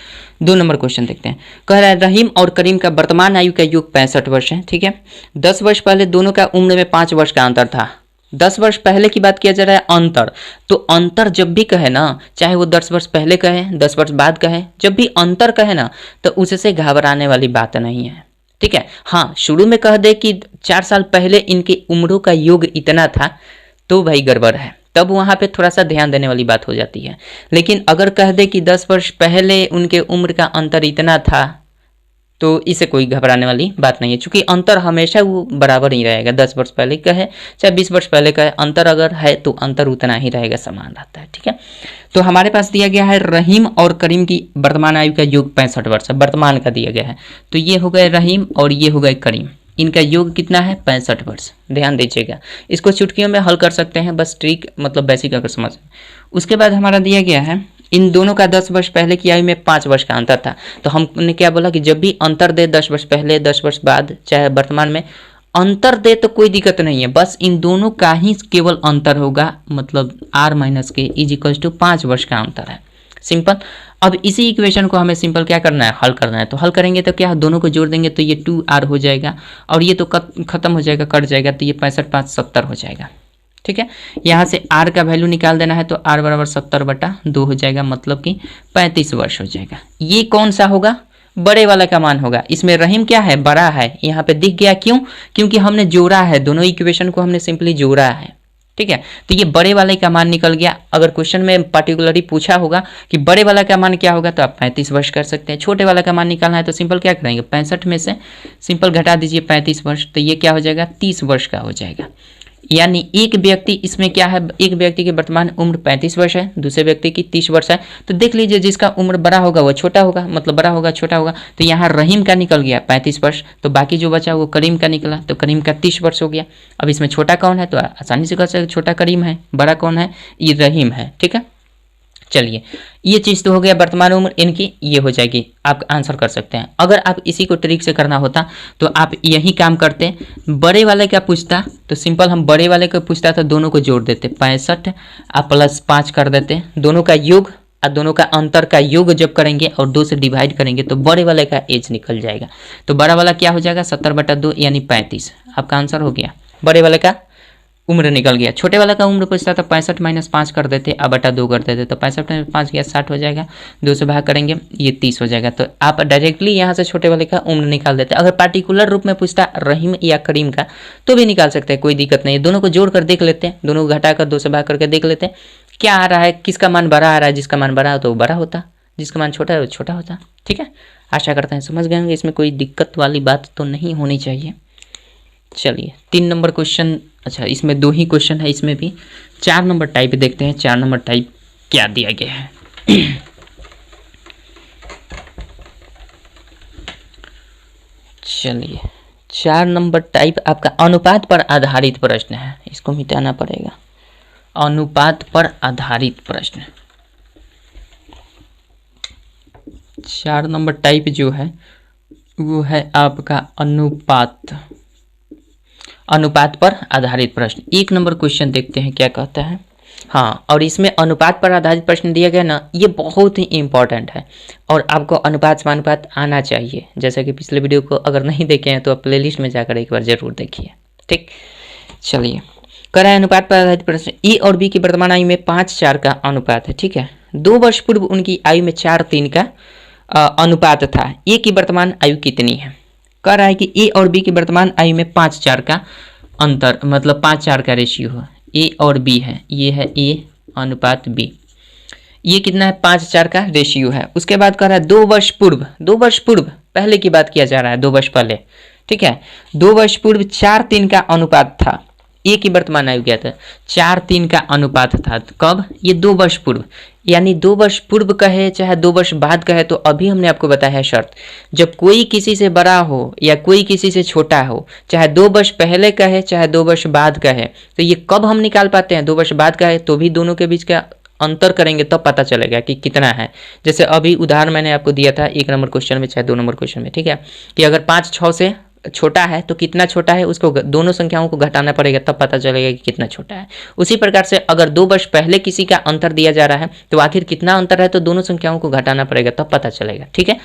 2 नंबर क्वेश्चन देखते हैं। कह रहा है रहीम और करीम का वर्तमान आयु का योग 65 वर्ष है। ठीक है, 10 वर्ष पहले दोनों का उम्र में 5 वर्ष का अंतर था। 10 वर्ष पहले की बात किया जा रहा है, अंतर। तो अंतर जब भी कहे ना, चाहे वो 10 वर्ष पहले कहे 10 वर्ष बाद कहे, जब भी अंतर कहे ना तो उससे घबराने वाली बात नहीं है। ठीक है, हाँ, शुरू में कह दे कि 4 साल पहले इनकी उम्रों का योग इतना था तो भाई गड़बड़ है, तब वहाँ पे थोड़ा सा ध्यान देने वाली बात हो जाती है। लेकिन अगर कह दे कि 10 वर्ष पहले उनके उम्र का अंतर इतना था तो इसे कोई घबराने वाली बात नहीं है, क्योंकि अंतर हमेशा वो बराबर ही रहेगा। 10 वर्ष पहले का है चाहे 20 वर्ष पहले का है, अंतर अगर है तो अंतर उतना ही रहेगा, समान रहता है। ठीक है, तो हमारे पास दिया गया है रहीम और करीम की वर्तमान आयु का योग 65 वर्ष है, वर्तमान का दिया गया है। तो ये हो गए रहीम और ये हो गए करीम, इनका योग कितना है, 65 वर्ष। ध्यान दीजिएगा, इसको चुटकियों में हल कर सकते हैं, बस ट्रिक मतलब बेसिक अगर समझ। उसके बाद हमारा दिया गया है इन दोनों का 10 वर्ष पहले की आयु में 5 वर्ष का अंतर था। तो हमने क्या बोला कि जब भी अंतर दे 10 वर्ष पहले 10 वर्ष बाद चाहे वर्तमान में अंतर दे तो कोई दिक्कत नहीं है, बस इन दोनों का ही केवल अंतर होगा, मतलब r - k = 5 वर्ष का अंतर है। सिंपल। अब इसी इक्वेशन को हमें सिंपल क्या करना है, हल करना है। तो हल करेंगे तो क्या, दोनों को जोड़ देंगे तो ये 2r हो जाएगा और ये तो खत्म हो जाएगा, कट जाएगा, तो ये 65 5 70 हो जाएगा। ठीक है, यहाँ से r का वैल्यू निकाल देना है तो r = 70/2 हो जाएगा, मतलब कि 35 वर्ष हो जाएगा। ये कौन सा होगा, बड़े वाला का मान होगा। इसमें रहीम क्या है, बड़ा है, यहाँ पे दिख गया, क्यों, क्योंकि हमने जोड़ा है, दोनों इक्वेशन को हमने सिंपली जोड़ा है। ठीक है, तो ये बड़े वाले का मान निकल गया। अगर क्वेश्चन में पर्टिकुलरली पूछा होगा कि बड़े वाला का मान क्या होगा तो आप 35 वर्ष कर सकते हैं। छोटे वाला का मान निकालना है तो सिंपल क्या करेंगे, 65 में से सिंपल घटा दीजिए 35 वर्ष, तो ये क्या हो जाएगा, 30 वर्ष का हो जाएगा। यानी एक व्यक्ति, इसमें क्या है, एक व्यक्ति की वर्तमान उम्र 35 वर्ष है, दूसरे व्यक्ति की 30 वर्ष है। तो देख लीजिए जिसका उम्र बड़ा होगा वो छोटा होगा, मतलब बड़ा होगा छोटा होगा। तो यहाँ रहीम का निकल गया 35 वर्ष, तो बाकी जो बचा वो करीम का निकला, तो करीम का 30 वर्ष हो गया। अब इसमें छोटा कौन है, तो आसानी से कह सकते छोटा करीम है, बड़ा कौन है, ये रहीम है। ठीक है, चलिए ये चीज़ तो हो गया, वर्तमान उम्र इनकी ये हो जाएगी, आप आंसर कर सकते हैं। अगर आप इसी को ट्रिक से करना होता तो आप यही काम करते, बड़े वाले का पूछता तो सिंपल हम बड़े वाले को पूछता तो दोनों को जोड़ देते, 65 आप +5 कर देते, दोनों का योग और दोनों का अंतर का योग जब करेंगे और 2 से डिवाइड करेंगे तो बड़े वाले का एज निकल जाएगा। तो बड़ा वाला क्या हो जाएगा, 70/2 यानी 35, आपका आंसर हो गया। बड़े वाले का उम्र निकल गया। छोटे वाला का उम्र पूछता था 65 - 5 कर देते, अब बटा 2 कर देते, तो 65 - 5 गया 60 हो जाएगा, 2 से भाग करेंगे ये 30 हो जाएगा। तो आप डायरेक्टली यहाँ से छोटे वाले का उम्र निकाल देते। अगर पार्टिकुलर रूप में पूछता रहीम या करीम का तो भी निकाल सकते हैं, कोई दिक्कत नहीं है। दोनों को जोड़ कर देख लेते हैं, दोनों को घटा कर 2 से भाग करके देख लेते हैं क्या आ रहा है, किसका मान बड़ा आ रहा है। जिसका मान बड़ा हो तो बड़ा होता, जिसका मान छोटा है वो छोटा होता। ठीक है, आशा करते हैं समझ गए होंगे, इसमें कोई दिक्कत वाली बात तो नहीं होनी चाहिए। चलिए 3 नंबर क्वेश्चन अच्छा, इसमें 2 ही क्वेश्चन है, इसमें भी 4 नंबर टाइप देखते हैं, 4 नंबर टाइप क्या दिया गया है। चलिए, 4 नंबर टाइप आपका अनुपात पर आधारित प्रश्न है, इसको मिटाना पड़ेगा। अनुपात पर आधारित प्रश्न, 4 नंबर टाइप जो है वो है आपका अनुपात पर आधारित प्रश्न। 1 नंबर क्वेश्चन देखते हैं क्या कहता है। हाँ, और इसमें अनुपात पर आधारित प्रश्न दिया गया ना, ये बहुत ही इम्पोर्टेंट है और आपको अनुपात समानुपात आना चाहिए। जैसा कि पिछले वीडियो को अगर नहीं देखे हैं तो आप प्लेलिस्ट में जाकर एक बार जरूर देखिए। ठीक, चलिए, करा है अनुपात पर आधारित प्रश्न। ए और बी की वर्तमान आयु में 5:4 का अनुपात है। ठीक है, 2 वर्ष पूर्व उनकी आयु में 4:3 का अनुपात था। ए की वर्तमान आयु कितनी है? कह रहा है कि ए और बी की वर्तमान आयु में 5:4 का अंतर, मतलब 5:4 का रेशियो है। ए और बी है, ये है ए अनुपात बी, ये कितना है? 5:4 का रेशियो है। उसके बाद कह रहा है 2 वर्ष पूर्व, 2 वर्ष पूर्व पहले की बात किया जा रहा है, 2 वर्ष पहले। ठीक है, 2 वर्ष पूर्व 4:3 का अनुपात था। ए की वर्तमान आयु क्या था? 4:3 का अनुपात था। कब? ये 2 वर्ष पूर्व, यानी 2 वर्ष पूर्व कहे चाहे 2 वर्ष बाद कहे, तो अभी हमने आपको बताया है शर्त, जब कोई किसी से बड़ा हो या कोई किसी से छोटा हो, चाहे 2 वर्ष पहले कहे चाहे 2 वर्ष बाद कहे, तो ये कब हम निकाल पाते हैं? 2 वर्ष बाद कहे तो भी दोनों के बीच का अंतर करेंगे तब पता चलेगा कि कितना है। जैसे अभी उदाहरण मैंने आपको दिया था 1 नंबर क्वेश्चन में चाहे 2 नंबर क्वेश्चन में। ठीक है, कि अगर 5 6 से छोटा है तो कितना छोटा है, उसको दोनों संख्याओं को घटाना पड़ेगा तब पता चलेगा कि कितना छोटा है। उसी प्रकार से अगर 2 वर्ष पहले किसी का अंतर दिया जा रहा है तो आखिर कितना अंतर है, तो दोनों संख्याओं को घटाना पड़ेगा तब पता चलेगा। ठीक है,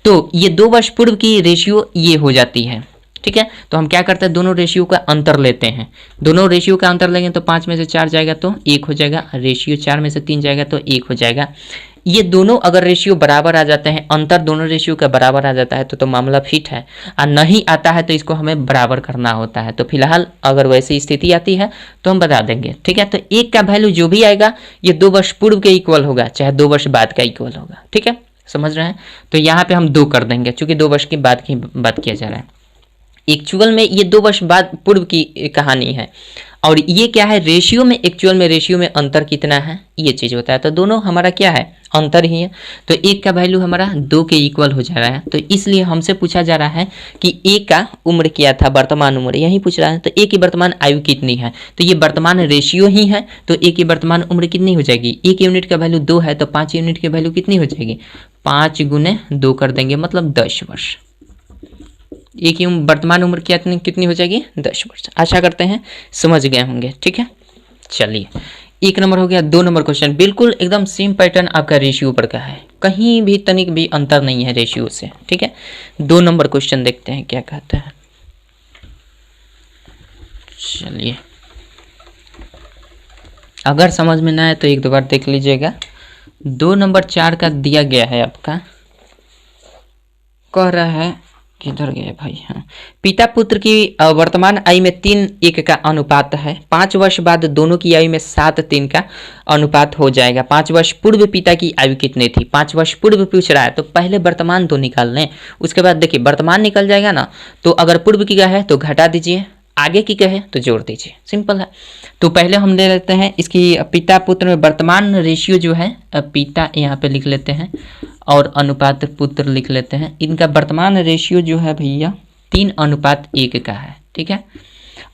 तो ये 2 वर्ष पूर्व की रेशियो ये हो जाती है। ठीक है, तो हम क्या करते हैं, दोनों रेशियो का अंतर लेते हैं। दोनों रेशियो का अंतर लेंगे तो 5 में से 4 जाएगा तो 1 हो जाएगा, रेशियो 4 में से 3 जाएगा तो 1 हो जाएगा। ये दोनों अगर रेशियो बराबर आ जाते हैं, अंतर दोनों रेशियो का बराबर आ जाता है तो मामला फिट है, और नहीं आता है तो इसको हमें बराबर करना होता है। तो फिलहाल अगर वैसी स्थिति आती है तो हम बता देंगे। ठीक है, तो 1 का वैल्यू जो भी आएगा ये 2 वर्ष पूर्व के इक्वल होगा, चाहे 2 वर्ष बाद का इक्वल होगा। ठीक है, समझ रहे हैं? तो यहाँ पे हम 2 कर देंगे, चूंकि 2 वर्ष की बात किया जा रहा है। एक्चुअल में ये 2 वर्ष बाद पूर्व की कहानी है, और ये क्या है, रेशियो में, एक्चुअल में रेशियो में अंतर कितना है ये चीज़ होता है। तो दोनों हमारा क्या है, अंतर ही है। तो 1 का वैल्यू हमारा 2 के इक्वल हो जा रहा है। तो इसलिए हमसे पूछा जा रहा है कि ए का उम्र क्या था, वर्तमान उम्र यही पूछ रहा है। तो ए की वर्तमान आयु कितनी है, तो ये वर्तमान रेशियो ही है। तो ए की वर्तमान उम्र कितनी हो जाएगी, 1 यूनिट का वैल्यू 2 है तो 5 यूनिट की वैल्यू कितनी हो जाएगी, 5 गुने 2 कर देंगे, मतलब 10 वर्ष। एक ही वर्तमान उम्र कितनी हो जाएगी, 10 वर्ष। आशा करते हैं समझ गए होंगे। ठीक है, चलिए, 1 नंबर हो गया। 2 नंबर क्वेश्चन बिल्कुल एकदम सेम पैटर्न आपका रेशियो पर का है, कहीं भी तनिक भी अंतर नहीं है रेशियो से। ठीक है, 2 नंबर क्वेश्चन देखते हैं क्या कहता है। चलिए, अगर समझ में ना आए तो 1-2 बार देख लीजिएगा। 2 नंबर 4 का दिया गया है आपका, कह रहा है, किधर गए भाई, हाँ, पिता पुत्र की वर्तमान आयु में 3:1 का अनुपात है। 5 वर्ष बाद दोनों की आयु में 7:3 का अनुपात हो जाएगा। 5 वर्ष पूर्व पिता की आयु कितनी थी, 5 वर्ष पूर्व पूछ रहा है, तो पहले वर्तमान तो निकाल लें, उसके बाद देखिए वर्तमान निकल जाएगा ना, तो अगर पूर्व की है तो घटा दीजिए, आगे की कहे तो जोड़ दीजिए, सिंपल है। तो पहले हम ले लेते हैं इसकी पिता पुत्र में वर्तमान रेशियो जो है, पिता यहाँ पे लिख लेते हैं और अनुपात पुत्र लिख लेते हैं। इनका वर्तमान रेशियो जो है भैया 3:1 का है। ठीक है,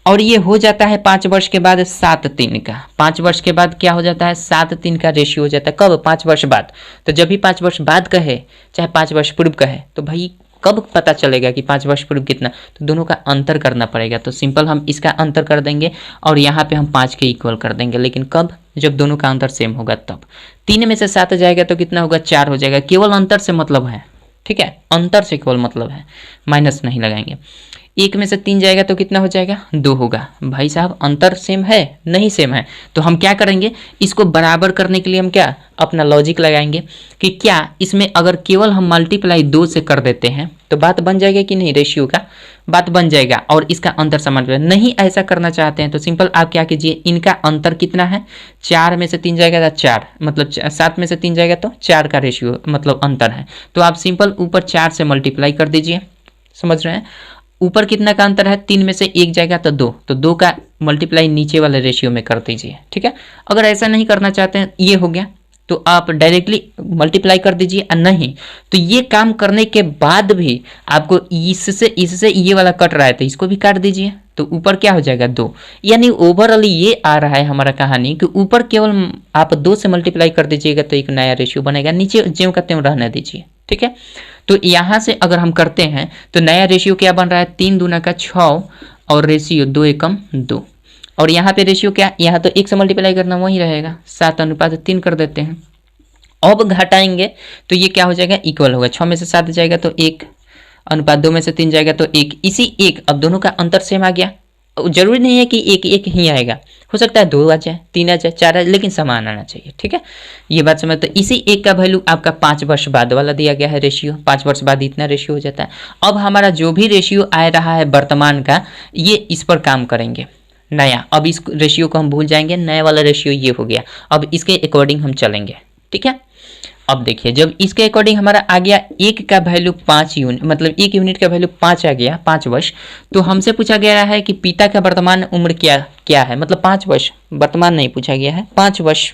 और ये हो जाता है 5 वर्ष के बाद 7:3 का। 5 वर्ष के बाद क्या हो जाता है, 7:3 का रेशियो हो जाता है। कब, 5 वर्ष बाद। तो जब भी 5 वर्ष बाद कहे चाहे 5 वर्ष पूर्व कहे, तो भाई कब पता चलेगा कि 5 वर्ष पूर्व कितना, तो दोनों का अंतर करना पड़ेगा। तो सिंपल हम इसका अंतर कर देंगे और यहाँ पे हम 5 के इक्वल कर देंगे, लेकिन कब, जब दोनों का अंतर सेम होगा तब। 3 में से 7 जाएगा तो कितना होगा, 4 हो जाएगा। केवल अंतर से मतलब है, ठीक है, अंतर से केवल मतलब है, माइनस नहीं लगाएंगे। 1 में से 3 जाएगा तो कितना हो जाएगा, 2 होगा। भाई साहब अंतर सेम है, नहीं सेम है, तो हम क्या करेंगे, इसको बराबर करने के लिए हम क्या अपना लॉजिक लगाएंगे कि क्या इसमें अगर केवल हम मल्टीप्लाई 2 से कर देते हैं तो बात बन जाएगा कि नहीं, रेशियो का बात बन जाएगा और इसका अंतर समान नहीं। ऐसा करना चाहते हैं तो सिंपल आप क्या कीजिए, इनका अंतर कितना है, 4 में से 3 जाएगा तो 4, मतलब 7 में से 3 जाएगा तो 4 का रेशियो मतलब अंतर है। तो आप सिंपल ऊपर 4 से मल्टीप्लाई कर दीजिए, समझ रहे हैं। ऊपर कितना का अंतर है, 3 में से 1 जाएगा तो 2, तो 2 का मल्टीप्लाई नीचे वाले रेशियो में कर दीजिए। ठीक है, अगर ऐसा नहीं करना चाहते हैं, ये हो गया तो आप डायरेक्टली मल्टीप्लाई कर दीजिए, नहीं तो ये काम करने के बाद भी आपको इससे ये वाला कट रहा है तो इसको भी काट दीजिए, तो ऊपर क्या हो जाएगा 2। यानी ओवरऑल ये आ रहा है हमारा कहानी कि ऊपर केवल आप 2 से मल्टीप्लाई कर दीजिएगा तो एक नया रेशियो बनेगा, नीचे ज्यों का त्यों रहने दीजिए। ठीक है, तो यहाँ से अगर हम करते हैं तो नया रेशियो क्या बन रहा है, 3 दूना का 6 और रेशियो 2 एकम 2, और यहाँ पे रेशियो क्या, यहाँ तो 1 से मल्टीप्लाई करना वही रहेगा, 7:3 कर देते हैं। अब घटाएंगे तो ये क्या हो जाएगा, इक्वल होगा, 6 में से 7 जाएगा तो 1, अनुपात 2 में से 3 जाएगा तो 1, इसी 1, अब दोनों का अंतर सेम आ गया। जरूरी नहीं है कि 1 ही आएगा, हो सकता है 2 आ जाए, 3 आ जाए, 4 आ जाए, लेकिन समान आना चाहिए। ठीक है, ये बात समझ। तो इसी 1 का वैल्यू आपका 5 वर्ष बाद वाला दिया गया है रेशियो, 5 वर्ष बाद इतना रेशियो हो जाता है। अब हमारा जो भी रेशियो आ रहा है वर्तमान का, ये इस पर काम करेंगे नया, अब इस रेशियो को हम भूल जाएंगे, नया वाला रेशियो ये हो गया, अब इसके अकॉर्डिंग हम चलेंगे। ठीक है, अब देखिए जब इसके अकॉर्डिंग हमारा आ गया 1 का वैल्यू 5 यूनिट, मतलब 1 यूनिट का वैल्यू 5 आ गया, 5 वर्ष, तो हमसे पूछा गया है कि पिता का वर्तमान उम्र क्या है, मतलब 5 वर्ष, वर्तमान नहीं पूछा गया है, 5 वर्ष।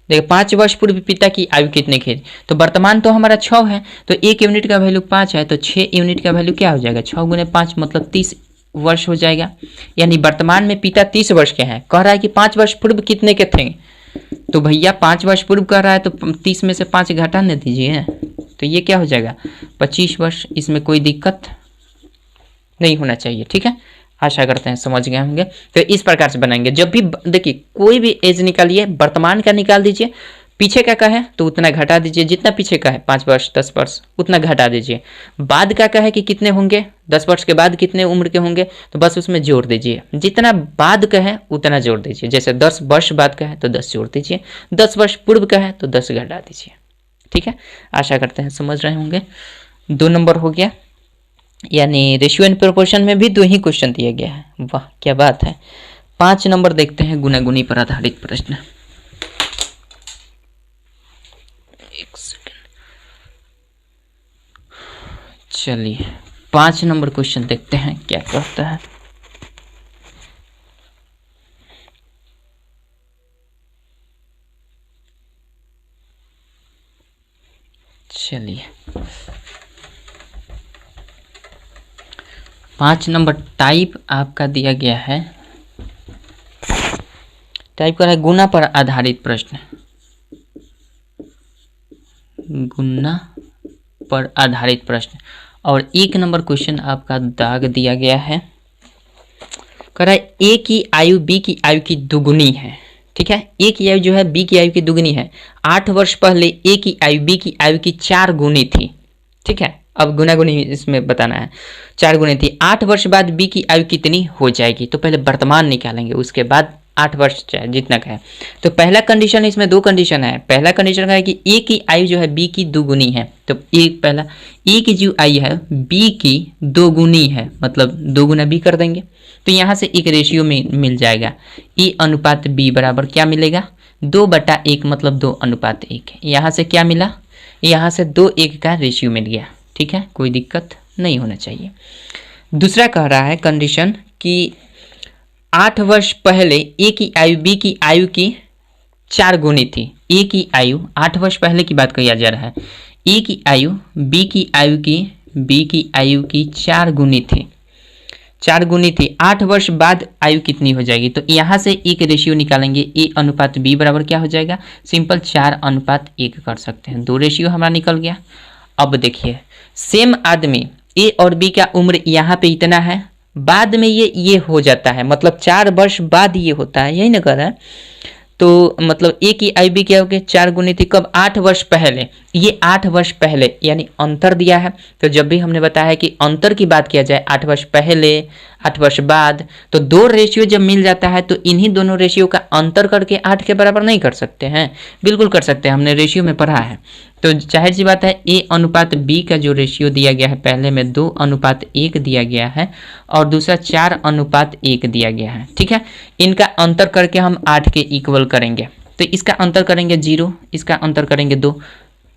देखिए 5 वर्ष पूर्व पिता की आयु कितने की, तो वर्तमान तो हमारा 6 है, तो 1 यूनिट का वैल्यू 5 है, तो 6 यूनिट का वैल्यू क्या हो जाएगा, 6 गुने 5 मतलब 30 वर्ष हो जाएगा। यानी वर्तमान में पिता 30 वर्ष के हैं, कह रहा है कि 5 वर्ष पूर्व कितने के थे, तो भैया 5 वर्ष पूर्व कह रहा है तो 30 में से 5 घटा न दीजिए, तो ये क्या हो जाएगा 25 वर्ष। इसमें कोई दिक्कत नहीं होना चाहिए। ठीक है, आशा करते हैं समझ गए होंगे। तो इस प्रकार से बनाएंगे, जब भी देखिए कोई भी एज निकालिए, वर्तमान का निकाल दीजिए, पीछे का कहे तो उतना घटा दीजिए, जितना पीछे का है 5 वर्ष 10 वर्ष उतना घटा दीजिए, बाद का कहे कि कितने होंगे, 10 वर्ष के बाद कितने उम्र के होंगे, तो बस उसमें जोड़ दीजिए, जितना बाद का है उतना जोड़ दीजिए। जैसे 10 वर्ष बाद का है तो 10 जोड़ दीजिए, 10 वर्ष पूर्व का है तो 10 घटा दीजिए। ठीक है, आशा करते हैं समझ रहे होंगे। 2 नंबर हो गया, यानी रेशियो एंड प्रोपोर्शन में भी 2 ही क्वेश्चन दिया गया है, वाह क्या बात है। 5 नंबर देखते हैं, गुनागुनी पर आधारित प्रश्न। एक सेकेंड, चलिए 5 नंबर क्वेश्चन देखते हैं क्या कहता है। चलिए 5 नंबर टाइप आपका दिया गया है, टाइप करा है गुना पर आधारित प्रश्न, गुना पर आधारित प्रश्न, और 1 नंबर क्वेश्चन आपका दाग दिया गया है, कह रहा है ए की आयु बी की आयु की दुगुनी है। ठीक है, ए की आयु जो है बी की आयु की दुगुनी है, 8 वर्ष पहले ए की आयु बी की आयु की 4 गुनी थी। ठीक है, अब गुनागुनी इसमें बताना है, 4 गुनी थी, 8 वर्ष बाद बी की आयु कितनी हो जाएगी, तो पहले वर्तमान निकालेंगे, उसके बाद 8 वर्ष चाहे जितना का है। तो पहला कंडीशन, इसमें 2 कंडीशन है, पहला कंडीशन का है कि ए की आयु जो है बी की दुगुनी है, तो एक पहला ए की जो आयु है बी की 2 गुनी है, मतलब 2 गुना बी कर देंगे, तो यहाँ से एक रेशियो में मिल जाएगा, ए अनुपात बी बराबर क्या मिलेगा 2/1, मतलब 2:1। यहाँ से क्या मिला, यहाँ से 2:1 का रेशियो मिल गया। ठीक है, कोई दिक्कत नहीं होना चाहिए। दूसरा कह रहा है कंडीशन कि 8 वर्ष पहले ए की आयु बी की आयु की 4 गुनी थी, ए की आयु 8 वर्ष पहले की बात किया जा रहा है, ए की आयु बी की आयु की 4 गुनी थी, 4 गुनी थी, 8 वर्ष बाद आयु कितनी हो जाएगी, तो यहाँ से एक रेशियो निकालेंगे, ए अनुपात बी बराबर क्या हो जाएगा, सिंपल 4:1 कर सकते हैं, 2 रेशियो हमारा निकल गया। अब देखिए सेम आदमी ए और बी का उम्र यहाँ पे इतना है, बाद में ये हो जाता है, मतलब 4 वर्ष बाद ये होता है, यही ना कह रहा है, तो मतलब ए की आयु बी क्या हो गया 4 गुनी थी, कब 8 वर्ष पहले, ये 8 वर्ष पहले यानी अंतर दिया है, तो जब भी हमने बताया है कि अंतर की बात किया जाए 8 वर्ष पहले 8 वर्ष बाद, तो 2 रेशियो जब मिल जाता है तो इन्हीं दोनों रेशियो का अंतर करके 8 के बराबर नहीं कर सकते हैं, बिल्कुल कर सकते हैं, हमने रेशियो में पढ़ा है। तो जाहिर सी बात है ए अनुपात बी का जो रेशियो दिया गया है, पहले में 2:1 दिया गया है और दूसरा 4:1 दिया गया है। ठीक है, इनका अंतर करके हम 8 के इक्वल करेंगे, तो इसका अंतर करेंगे 0, इसका अंतर करेंगे 2,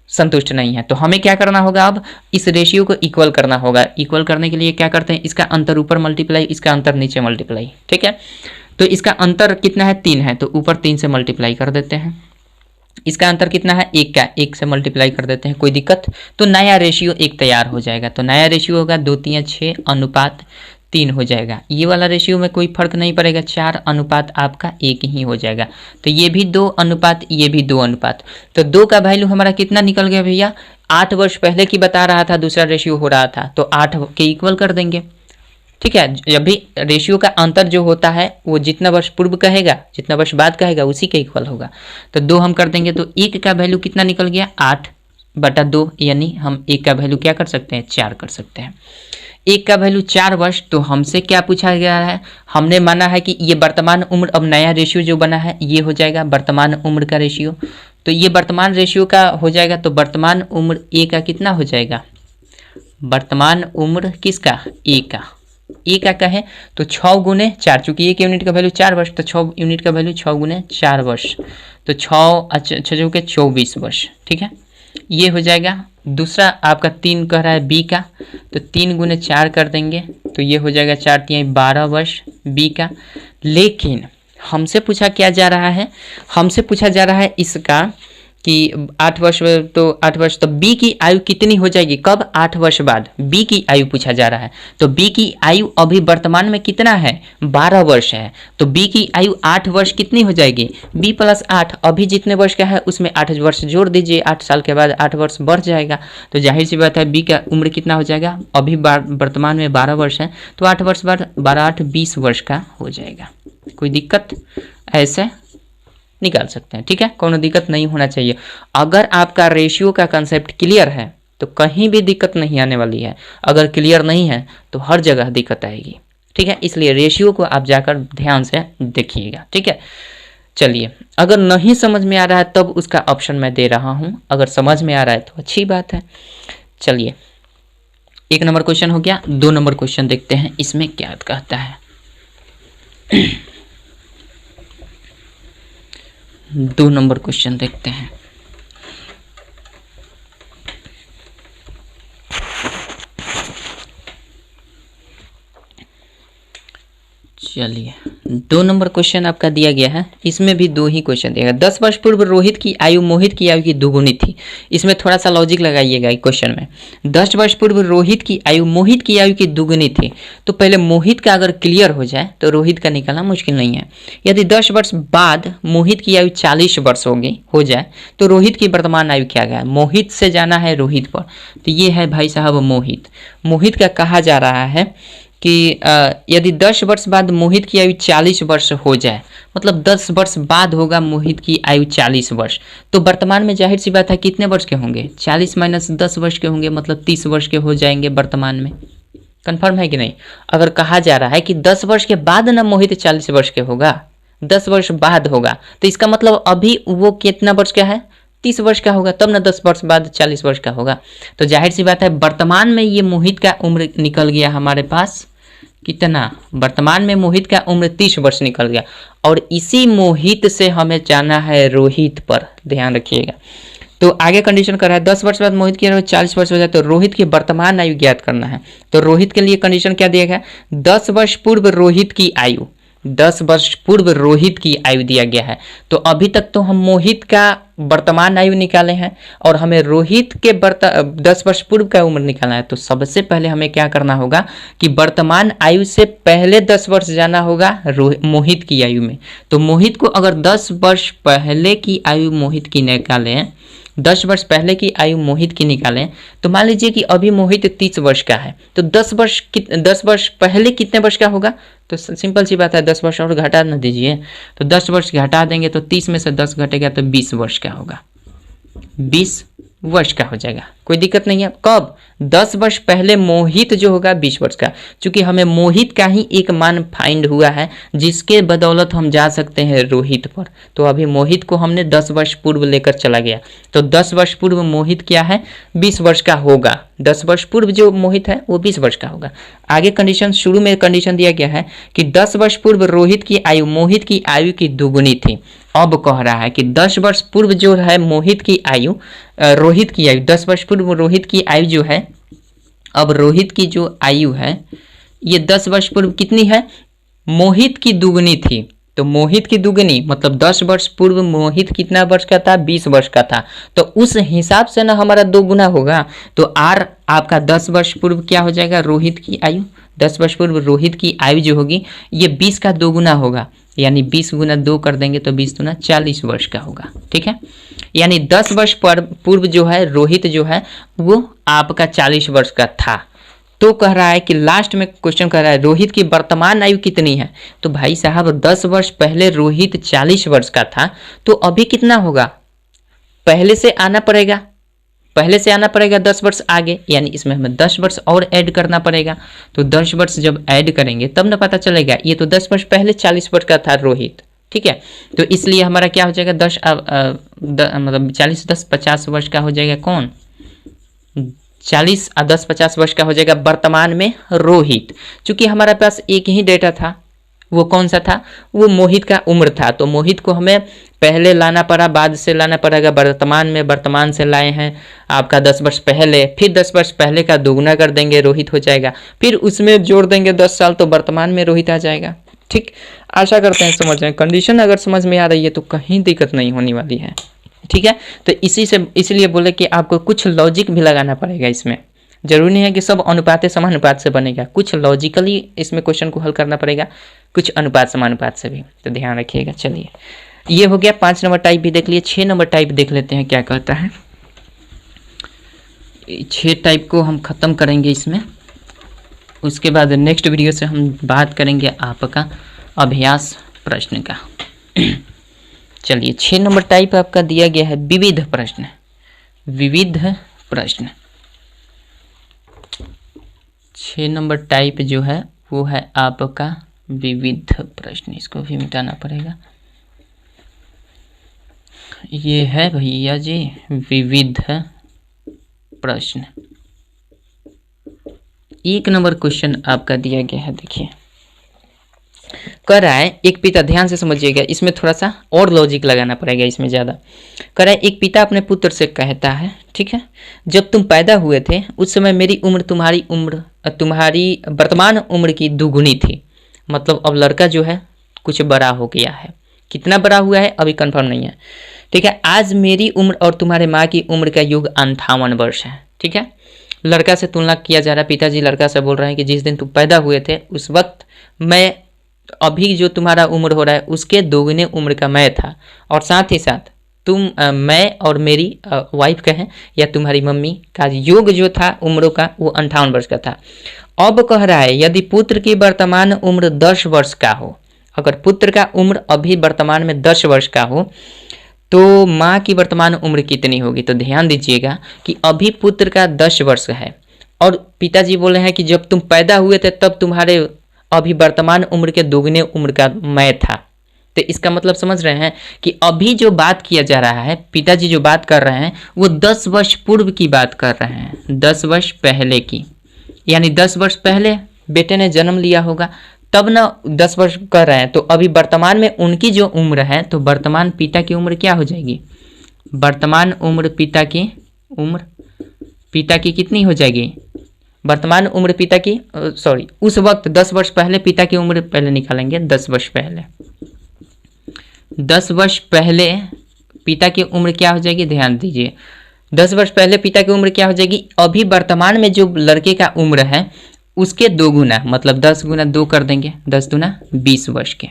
संतुष्ट नहीं है। तो हमें क्या करना होगा, अब इस रेशियो को इक्वल करना होगा। इक्वल करने के लिए क्या करते हैं, इसका अंतर ऊपर मल्टीप्लाई, इसका अंतर नीचे मल्टीप्लाई, ठीक है। तो इसका अंतर कितना है, 3 है, तो ऊपर 3 से मल्टीप्लाई कर देते हैं। इसका अंतर कितना है, 1 का, 1 से मल्टीप्लाई कर देते हैं, कोई दिक्कत। तो नया रेशियो एक तैयार हो जाएगा। तो नया रेशियो होगा 2:3:6:3 हो जाएगा। ये वाला रेशियो में कोई फर्क नहीं पड़ेगा, 4 अनुपात आपका 1 ही हो जाएगा। तो ये भी 2 अनुपात, ये भी 2 अनुपात। तो 2 का वैल्यू हमारा कितना निकल गया भैया, 8 वर्ष पहले की बता रहा था, दूसरा रेशियो हो रहा था, तो 8 के इक्वल कर देंगे, ठीक है। जब भी रेशियो का अंतर जो होता है वो जितना वर्ष पूर्व कहेगा, जितना वर्ष बाद कहेगा, उसी के इक्वल होगा। तो 2 हम कर देंगे, तो 1 का वैल्यू कितना निकल गया, 8/2, यानी हम 1 का वैल्यू क्या कर सकते हैं, 4 कर सकते हैं। 1 का वैल्यू 4 वर्ष। तो हमसे क्या पूछा गया है, हमने माना है कि ये वर्तमान उम्र, अब नया रेशियो जो बना है ये हो जाएगा वर्तमान उम्र का रेशियो। तो ये वर्तमान रेशियो का हो जाएगा, तो वर्तमान उम्र ए का कितना हो जाएगा, वर्तमान उम्र किसका, ए का, ए का कहें तो 6 गुने 4, चूंकि 1 यूनिट का वैल्यू 4 वर्ष, तो 6 यूनिट का वैल्यू 6 गुने 4 वर्ष, तो 6 के 24 वर्ष, ठीक है। ये हो जाएगा। दूसरा आपका 3 कह रहा है बी का, तो 3 गुने 4 कर देंगे, तो ये हो जाएगा 4×3 12 वर्ष बी का। लेकिन हमसे पूछा क्या जा रहा है, हमसे पूछा जा रहा है इसका कि 8 वर्ष, तो 8 वर्ष, तो बी की आयु कितनी हो जाएगी, कब, 8 वर्ष बाद बी की आयु पूछा जा रहा है। तो बी की आयु अभी वर्तमान में कितना है, 12 वर्ष है। तो बी की आयु 8 वर्ष कितनी हो जाएगी, b + 8, अभी जितने वर्ष का है उसमें 8 वर्ष जोड़ दीजिए, 8 साल के बाद 8 वर्ष बढ़ जाएगा। तो जाहिर सी बात है बी का उम्र कितना हो जाएगा, अभी वर्तमान में 12 वर्ष है, तो 8 वर्ष बाद 12×8 20 वर्ष का हो जाएगा। कोई दिक्कत, ऐसे निकाल सकते हैं, ठीक है, कोनो दिक्कत नहीं होना चाहिए। अगर आपका रेशियो का कंसेप्ट क्लियर है तो कहीं भी दिक्कत नहीं आने वाली है, अगर क्लियर नहीं है तो हर जगह दिक्कत आएगी, ठीक है। इसलिए रेशियो को आप जाकर ध्यान से देखिएगा, ठीक है। चलिए, अगर नहीं समझ में आ रहा है तब उसका ऑप्शन मैं दे रहा हूं, अगर समझ में आ रहा है तो अच्छी बात है। चलिए, 1 नंबर क्वेश्चन हो गया। 2 नंबर क्वेश्चन देखते हैं इसमें क्या कहता है। 2 नंबर क्वेश्चन देखते हैं। चलिए, 2 नंबर क्वेश्चन आपका दिया गया है, इसमें भी 2 ही क्वेश्चन दिया गया। 10 वर्ष पूर्व रोहित की आयु मोहित की आयु की दुगुनी थी। इसमें थोड़ा सा लॉजिक लगाइएगा क्वेश्चन में। 10 वर्ष पूर्व रोहित की आयु मोहित की आयु की दुगुनी थी, तो पहले मोहित का अगर क्लियर हो जाए तो रोहित का निकालना मुश्किल नहीं है। यदि 10 वर्ष बाद मोहित की आयु 40 वर्ष हो जाए तो रोहित की वर्तमान आयु क्या गया, मोहित से जाना है रोहित पर, तो ये है भाई साहब मोहित। मोहित का कहा जा रहा है कि यदि 10 वर्ष बाद मोहित की आयु 40 वर्ष हो जाए, मतलब 10 वर्ष बाद होगा मोहित की आयु 40 वर्ष, तो वर्तमान में जाहिर सी बात है कितने वर्ष के होंगे, 40 - 10 वर्ष के होंगे, मतलब 30 वर्ष के हो जाएंगे वर्तमान में। कंफर्म है कि नहीं? अगर कहा जा रहा है कि 10 वर्ष के बाद ना मोहित 40 वर्ष के होगा, 10 वर्ष बाद होगा, तो इसका मतलब अभी वो कितना वर्ष का है, 30 वर्ष का होगा, तब ना 10 वर्ष बाद 40 वर्ष का होगा। तो जाहिर सी बात है वर्तमान में ये मोहित का उम्र निकल गया हमारे पास कितना, वर्तमान में मोहित का उम्र 30 वर्ष निकल गया, और इसी मोहित से हमें जाना है रोहित पर, ध्यान रखिएगा। तो आगे कंडीशन कर रहा है 10 वर्ष बाद मोहित की आयु 40 वर्ष हो जाए तो रोहित की वर्तमान आयु ज्ञात करना है। तो रोहित के लिए कंडीशन क्या दिया गया, 10 वर्ष पूर्व रोहित की आयु, 10 वर्ष पूर्व रोहित की आयु दिया गया है। तो अभी तक तो हम मोहित का वर्तमान आयु निकाले हैं और हमें रोहित के 10 वर्ष पूर्व का उम्र निकालना है। तो सबसे पहले हमें क्या करना होगा कि वर्तमान आयु से पहले 10 वर्ष जाना होगा मोहित की आयु में। तो मोहित को अगर 10 वर्ष पहले की आयु मोहित की निकालें, 10 वर्ष पहले की आयु मोहित की निकालें, तो मान लीजिए कि अभी मोहित 30 वर्ष का है, तो 10 वर्ष पहले कितने वर्ष का होगा, तो सिंपल सी बात है 10 वर्ष और घटा न दीजिए, तो 10 वर्ष घटा देंगे तो 30 में से 10 घटेगा तो 20 वर्ष का होगा, 20 वर्ष का हो जाएगा। कोई दिक्कत नहीं है। कब, 10 वर्ष पहले मोहित जो होगा 20 वर्ष का, क्योंकि हमें मोहित का ही एक मान फाइंड हुआ है जिसके बदौलत हम जा सकते हैं रोहित पर। तो अभी मोहित को हमने 10 वर्ष पूर्व लेकर चला गया, तो 10 वर्ष पूर्व मोहित क्या है, 20 वर्ष का होगा। 10 वर्ष पूर्व जो मोहित है वो 20 वर्ष का होगा। आगे कंडीशन, शुरू में कंडीशन दिया गया है कि 10 वर्ष पूर्व रोहित की आयु मोहित की आयु की दुगुनी थी। अब कह रहा है कि 10 वर्ष पूर्व जो है मोहित की आयु, रोहित की आयु, 10 वर्ष पूर्व रोहित की आयु जो है, अब रोहित की जो आयु है ये 10 वर्ष पूर्व कितनी है, मोहित की दुगुनी थी। तो मोहित की दुगुनी मतलब 10 वर्ष पूर्व मोहित कितना वर्ष का था, 20 वर्ष का था। तो उस हिसाब से ना हमारा 2 गुना होगा। तो आर आपका 10 वर्ष पूर्व क्या हो जाएगा, रोहित की आयु, 10 वर्ष पूर्व रोहित की आयु जो होगी ये 20 का 2 गुना होगा, यानी 20 गुना 2 कर देंगे तो 20 गुना 40 वर्ष का होगा। ठीक है, यानी 10 वर्ष पूर्व जो है रोहित जो है वो आपका 40 वर्ष का था। तो कह रहा है कि लास्ट में क्वेश्चन कह रहा है रोहित की वर्तमान आयु कितनी है। तो भाई साहब 10 वर्ष पहले रोहित 40 वर्ष का था, तो अभी कितना होगा, पहले से आना पड़ेगा, पहले से आना पड़ेगा 10 वर्ष आगे, यानी इसमें हमें 10 वर्ष और ऐड करना पड़ेगा। तो 10 वर्ष जब ऐड करेंगे तब ना पता चलेगा, ये तो 10 वर्ष पहले 40 वर्ष का था रोहित। ठीक है, तो इसलिए हमारा क्या हो जाएगा, 10 मतलब 40 10 50 वर्ष का हो जाएगा कौन, 40 और 10 50 वर्ष का हो जाएगा वर्तमान में रोहित। चूंकि हमारे पास एक ही डेटा था, वो कौन सा था, वो मोहित का उम्र था। तो मोहित को हमें पहले लाना पड़ा, बाद से लाना पड़ेगा वर्तमान में, वर्तमान से लाए हैं आपका 10 वर्ष पहले, फिर 10 वर्ष पहले का दोगुना कर देंगे, रोहित हो जाएगा, फिर उसमें जोड़ देंगे 10 साल, तो वर्तमान में रोहित आ जाएगा। ठीक, आशा करते हैं समझ रहे हैं। कंडीशन अगर समझ में आ रही है तो कहीं दिक्कत नहीं होने वाली है। ठीक है, तो इसलिए बोले कि आपको कुछ लॉजिक भी लगाना पड़ेगा इसमें। जरूरी नहीं है कि सब अनुपात समानुपात से बनेगा, कुछ लॉजिकली इसमें क्वेश्चन को हल करना पड़ेगा, कुछ अनुपात समानुपात से भी, तो ध्यान रखिएगा। चलिए, ये हो गया 5 नंबर टाइप भी देख लिए। 6 नंबर टाइप देख लेते हैं क्या कहता है। 6 टाइप को हम खत्म करेंगे इसमें, उसके बाद नेक्स्ट वीडियो से हम बात करेंगे आपका अभ्यास प्रश्न का। चलिए, 6 नंबर टाइप आपका दिया गया है विविध प्रश्न। विविध प्रश्न 6 नंबर टाइप जो है वो है आपका विविध प्रश्न। इसको भी मिटाना पड़ेगा। ये है भैया जी विविध प्रश्न। 1 नंबर क्वेश्चन आपका दिया गया है, देखिए कर रहा है एक पिता, ध्यान से समझिएगा, इसमें थोड़ा सा और लॉजिक लगाना पड़ेगा, इसमें ज़्यादा। कर रहा है एक पिता अपने पुत्र से कहता है, ठीक है, जब तुम पैदा हुए थे उस समय मेरी उम्र तुम्हारी वर्तमान उम्र की दुगुनी थी। मतलब अब लड़का जो है कुछ बड़ा हो गया है, कितना बड़ा हुआ है अभी कंफर्म नहीं है। ठीक है, आज मेरी उम्र और तुम्हारे माँ की उम्र का युग 58 वर्ष है। ठीक है, लड़का से तुलना किया जा रहा है। पिताजी लड़का से बोल रहे हैं कि जिस दिन तुम पैदा हुए थे उस वक्त मैं, अभी जो तुम्हारा उम्र हो रहा है उसके दोगुने उम्र का मैं था, और साथ ही साथ तुम मैं और मेरी वाइफ कहें या तुम्हारी मम्मी का योग जो था उम्रों का वो 58 वर्ष का था। अब कह रहा है यदि पुत्र की वर्तमान उम्र 10 वर्ष का हो, अगर पुत्र का उम्र अभी वर्तमान में 10 वर्ष का हो तो माँ की वर्तमान उम्र कितनी होगी। तो ध्यान दीजिएगा कि अभी पुत्र का 10 वर्ष है और पिताजी बोले हैं कि जब तुम पैदा हुए थे तब तुम्हारे अभी वर्तमान उम्र के दोगुने उम्र का मैं था। तो इसका मतलब समझ रहे हैं कि अभी जो बात किया जा रहा है, पिताजी जो बात कर रहे हैं वो 10 वर्ष पूर्व की बात कर रहे हैं, 10 वर्ष पहले की। यानी 10 वर्ष पहले बेटे ने जन्म लिया होगा तब ना 10 वर्ष कर रहे हैं, तो अभी वर्तमान में उनकी जो उम्र है तो वर्तमान पिता की उम्र क्या हो जाएगी, वर्तमान उम्र पिता की कितनी हो जाएगी, वर्तमान उम्र पिता की उस वक्त 10 वर्ष पहले पिता की उम्र पहले निकालेंगे। 10 वर्ष पहले 10 वर्ष पहले पिता की उम्र क्या हो जाएगी, ध्यान दीजिए, 10 वर्ष पहले पिता की उम्र क्या हो जाएगी, अभी वर्तमान में जो लड़के का उम्र है उसके 2 गुना, मतलब 10 गुना 2 कर देंगे, 10 दूना 20 वर्ष के,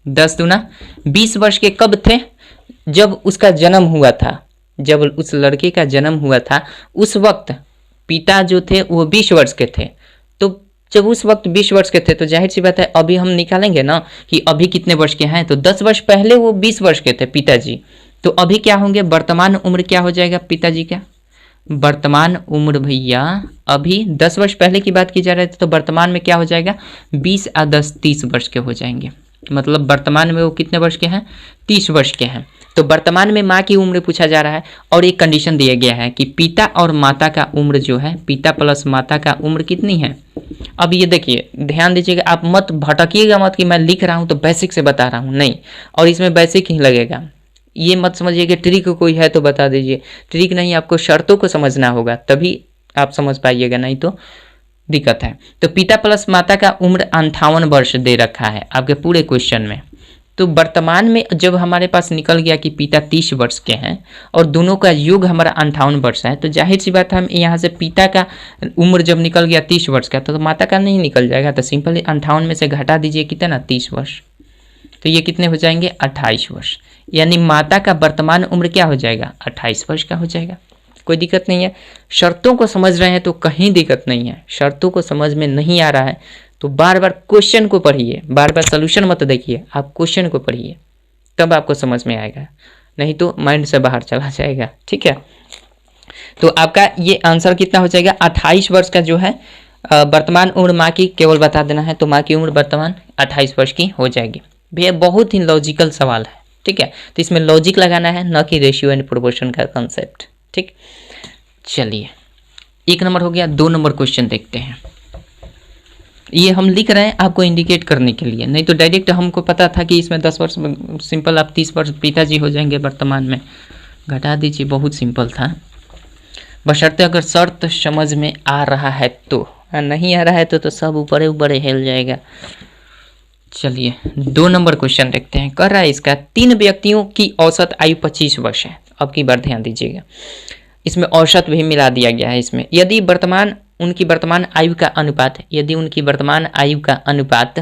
10 दूना 20 वर्ष के कब थे, जब उसका जन्म हुआ था, जब उस लड़के का जन्म हुआ था उस वक्त पिता जो थे वो 20 वर्ष के थे। तो जब उस वक्त 20 वर्ष के थे तो जाहिर सी बात है अभी हम निकालेंगे ना कि अभी कितने वर्ष के हैं, तो 10 वर्ष पहले वो 20 वर्ष के थे पिताजी, तो अभी क्या होंगे, वर्तमान उम्र क्या हो जाएगा पिताजी का, वर्तमान उम्र भैया अभी 10 वर्ष पहले की बात की जा रही थी, तो वर्तमान में क्या हो जाएगा 20 और 10 30 वर्ष के हो जाएंगे। मतलब वर्तमान में वो कितने वर्ष के हैं 30 वर्ष के हैं। तो वर्तमान में माँ की उम्र पूछा जा रहा है और एक कंडीशन दिया गया है कि पिता और माता का उम्र जो है, पिता प्लस माता का उम्र कितनी है। अब ये देखिए ध्यान दीजिएगा, आप मत भटकिएगा मत कि मैं लिख रहा हूँ तो बेसिक से बता रहा हूँ, नहीं, और इसमें बेसिक ही लगेगा। ये मत समझिए कि ट्रिक कोई है तो बता दीजिए, ट्रिक नहीं, आपको शर्तों को समझना होगा तभी आप समझ पाइएगा, नहीं तो दिक्कत है। तो पिता प्लस माता का उम्र 58 वर्ष दे रखा है आपके पूरे क्वेश्चन में। तो वर्तमान में जब हमारे पास निकल गया कि पिता 30 वर्ष के हैं और दोनों का योग हमारा 58 वर्ष है, तो जाहिर सी बात है हम यहाँ से पिता का उम्र जब निकल गया 30 वर्ष का तो माता का नहीं निकल जाएगा। तो सिंपली 58 में से घटा दीजिए कितना 30 वर्ष, तो ये कितने हो जाएंगे 28 वर्ष। यानी माता का वर्तमान उम्र क्या हो जाएगा 28 वर्ष का हो जाएगा। कोई दिक्कत नहीं है, शर्तों को समझ रहे हैं तो कहीं दिक्कत नहीं है। शर्तों को समझ में नहीं आ रहा है तो बार बार क्वेश्चन को पढ़िए, बार बार सॉल्यूशन मत देखिए, आप क्वेश्चन को पढ़िए तब आपको समझ में आएगा, नहीं तो माइंड से बाहर चला जाएगा। ठीक है, तो आपका ये आंसर कितना हो जाएगा 28 वर्ष का जो है वर्तमान उम्र माँ की केवल बता देना है, तो माँ की उम्र वर्तमान 28 वर्ष की हो जाएगी। भैया बहुत ही लॉजिकल सवाल है, ठीक है, तो इसमें लॉजिक लगाना है, न कि रेशियो एंड प्रोपोर्शन का कॉन्सेप्ट। ठीक, चलिए 1 नंबर हो गया। 2 नंबर क्वेश्चन देखते हैं। ये हम लिख रहे हैं आपको इंडिकेट करने के लिए, नहीं तो डायरेक्ट हमको पता था कि इसमें 10 वर्ष सिंपल आप 30 वर्ष पिताजी हो जाएंगे वर्तमान में, घटा दीजिए, बहुत सिंपल था। बशर्ते अगर शर्त समझ में आ रहा है तो, नहीं आ रहा है तो सब ऊपरे ऊपरे हिल जाएगा। चलिए 2 नंबर क्वेश्चन देखते हैं। कर रहा है इसका 3 व्यक्तियों की औसत आयु 25 वर्ष है। अब की बार ध्यान दीजिएगा, इसमें औसत भी मिला दिया गया है। इसमें यदि उनकी वर्तमान आयु का अनुपात, यदि उनकी वर्तमान आयु का अनुपात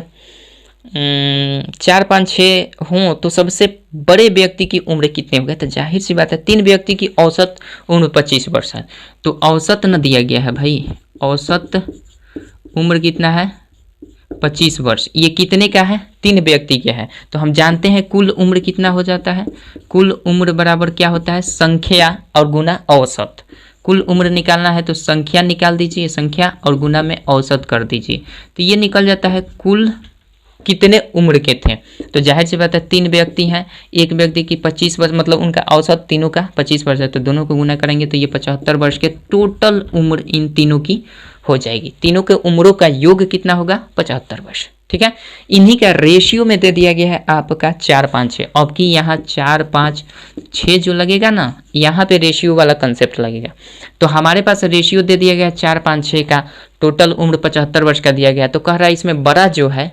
4, 5, 6 हों तो सबसे बड़े व्यक्ति की उम्र कितनी होगी। तो जाहिर सी बात है 3 व्यक्ति की औसत उम्र 25 वर्ष है, तो औसत न दिया गया है भाई, औसत उम्र कितना है 25 वर्ष। ये कितने का है 3 व्यक्ति के है, तो हम जानते हैं कुल उम्र कितना हो जाता है, कुल उम्र बराबर क्या होता है संख्या और गुना औसत। कुल उम्र निकालना है तो संख्या निकाल दीजिए, संख्या और गुना में औसत कर दीजिए, तो ये निकल जाता है कुल कितने उम्र के थे। तो जाहिर सी बात है 3 व्यक्ति हैं, एक व्यक्ति की 25 वर्ष, मतलब उनका औसत तीनों का 25 वर्ष है, तो दोनों को गुना करेंगे तो ये 75 वर्ष के टोटल उम्र इन तीनों की हो जाएगी। तीनों के उम्रों का योग कितना होगा 75 वर्ष। ठीक है, इन्हीं का रेशियो में दे दिया गया है आपका 4, 5, 6। अब की यहाँ 4, 5, 6 जो लगेगा ना, यहाँ पे रेशियो वाला कंसेप्ट लगेगा। तो हमारे पास रेशियो दे दिया गया 4, 5, 6 का, टोटल उम्र 75 वर्ष का दिया गया। तो कह रहा है इसमें बड़ा जो है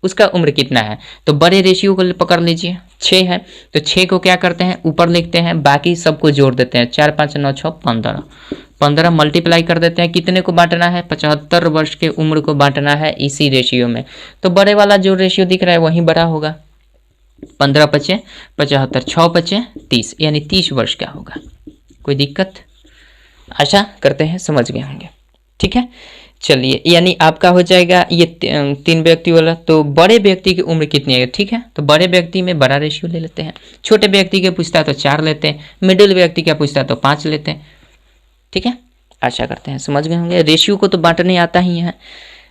उसका उम्र कितना है, तो बड़े रेशियो को पकड़ लीजिए 6 है, तो 6 को क्या करते हैं ऊपर लिखते हैं, बाकी सबको जोड़ देते हैं, 4, 5, 9, 6, 15, 15 मल्टीप्लाई कर देते हैं। कितने को बांटना है 75 वर्ष के उम्र को बांटना है इसी रेशियो में। तो बड़े वाला जो रेशियो दिख रहा है वही बड़ा होगा, 15 पचे 75, 6 पचे 30, यानी 30 वर्ष का होगा। कोई दिक्कत, आशा करते हैं समझ गए होंगे। ठीक है, चलिए यानी आपका हो जाएगा ये 3 व्यक्ति वाला। तो बड़े व्यक्ति की उम्र कितनी है, ठीक है, तो बड़े व्यक्ति में बड़ा रेशियो ले लेते हैं, छोटे व्यक्ति के पूछता है तो 4 लेते हैं, मिडिल व्यक्ति का पूछता है तो 5 लेते हैं। ठीक है, आशा करते हैं समझ गए होंगे। रेशियो को तो बांटने आता ही है,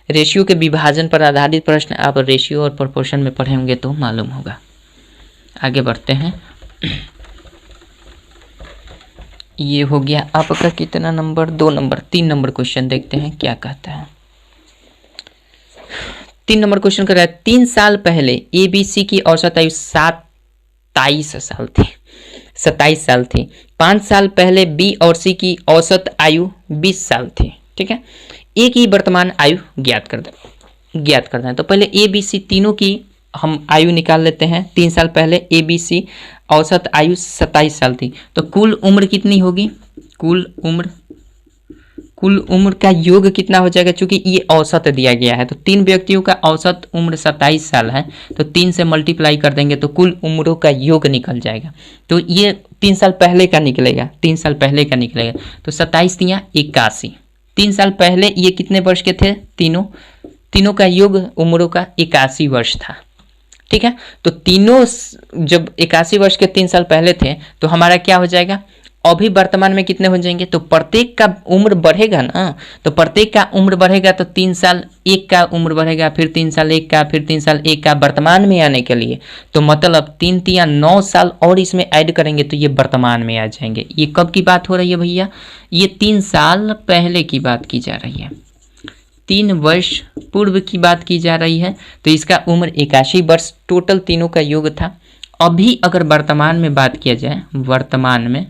रेशियो के विभाजन पर आधारित प्रश्न आप रेशियो और प्रोपोर्शन में पढ़े होंगे तो मालूम होगा। आगे बढ़ते हैं, ये हो गया आपका कितना नंबर 2 नंबर। 3 नंबर क्वेश्चन देखते हैं क्या कहता है। 3 नंबर क्वेश्चन कर रहा है 3 साल पहले ABC की औसत आयु 27 साल थी, 27 साल थी। 5 साल पहले B और C की औसत आयु 20 साल थी। ठीक है, A की वर्तमान आयु ज्ञात करना है। तो पहले ABC तीनों की हम आयु निकाल लेते हैं। 3 साल पहले ABC औसत आयु 27 साल थी, तो कुल उम्र कितनी होगी, कुल उम्र का योग कितना हो जाएगा, क्योंकि ये औसत दिया गया है। तो 3 व्यक्तियों का औसत उम्र 27 साल है, तो 3 से मल्टीप्लाई कर देंगे तो कुल उम्रों का योग निकल जाएगा। तो ये 3 साल पहले का निकलेगा, 3 साल पहले का निकलेगा, तो 27 तिया 81। 3 साल पहले ये कितने वर्ष के थे, तीनों का योग उम्रों का 81 वर्ष था। ठीक है, तो तीनों जब 81 वर्ष के 3 साल पहले थे तो हमारा क्या हो जाएगा अभी वर्तमान में कितने हो जाएंगे, तो प्रत्येक का उम्र बढ़ेगा ना, तो प्रत्येक का उम्र बढ़ेगा तो 3 साल एक का उम्र बढ़ेगा, फिर 3 साल एक का, फिर 3 साल एक का वर्तमान में आने के लिए। तो मतलब 3 3 9 साल और इसमें ऐड करेंगे तो ये वर्तमान में आ जाएंगे। ये कब की बात हो रही है भैया, ये 3 साल पहले की बात की जा रही है, 3 वर्ष पूर्व की बात की जा रही है। तो इसका उम्र 81 वर्ष टोटल तीनों का योग था। अभी अगर वर्तमान में बात किया जाए, वर्तमान में,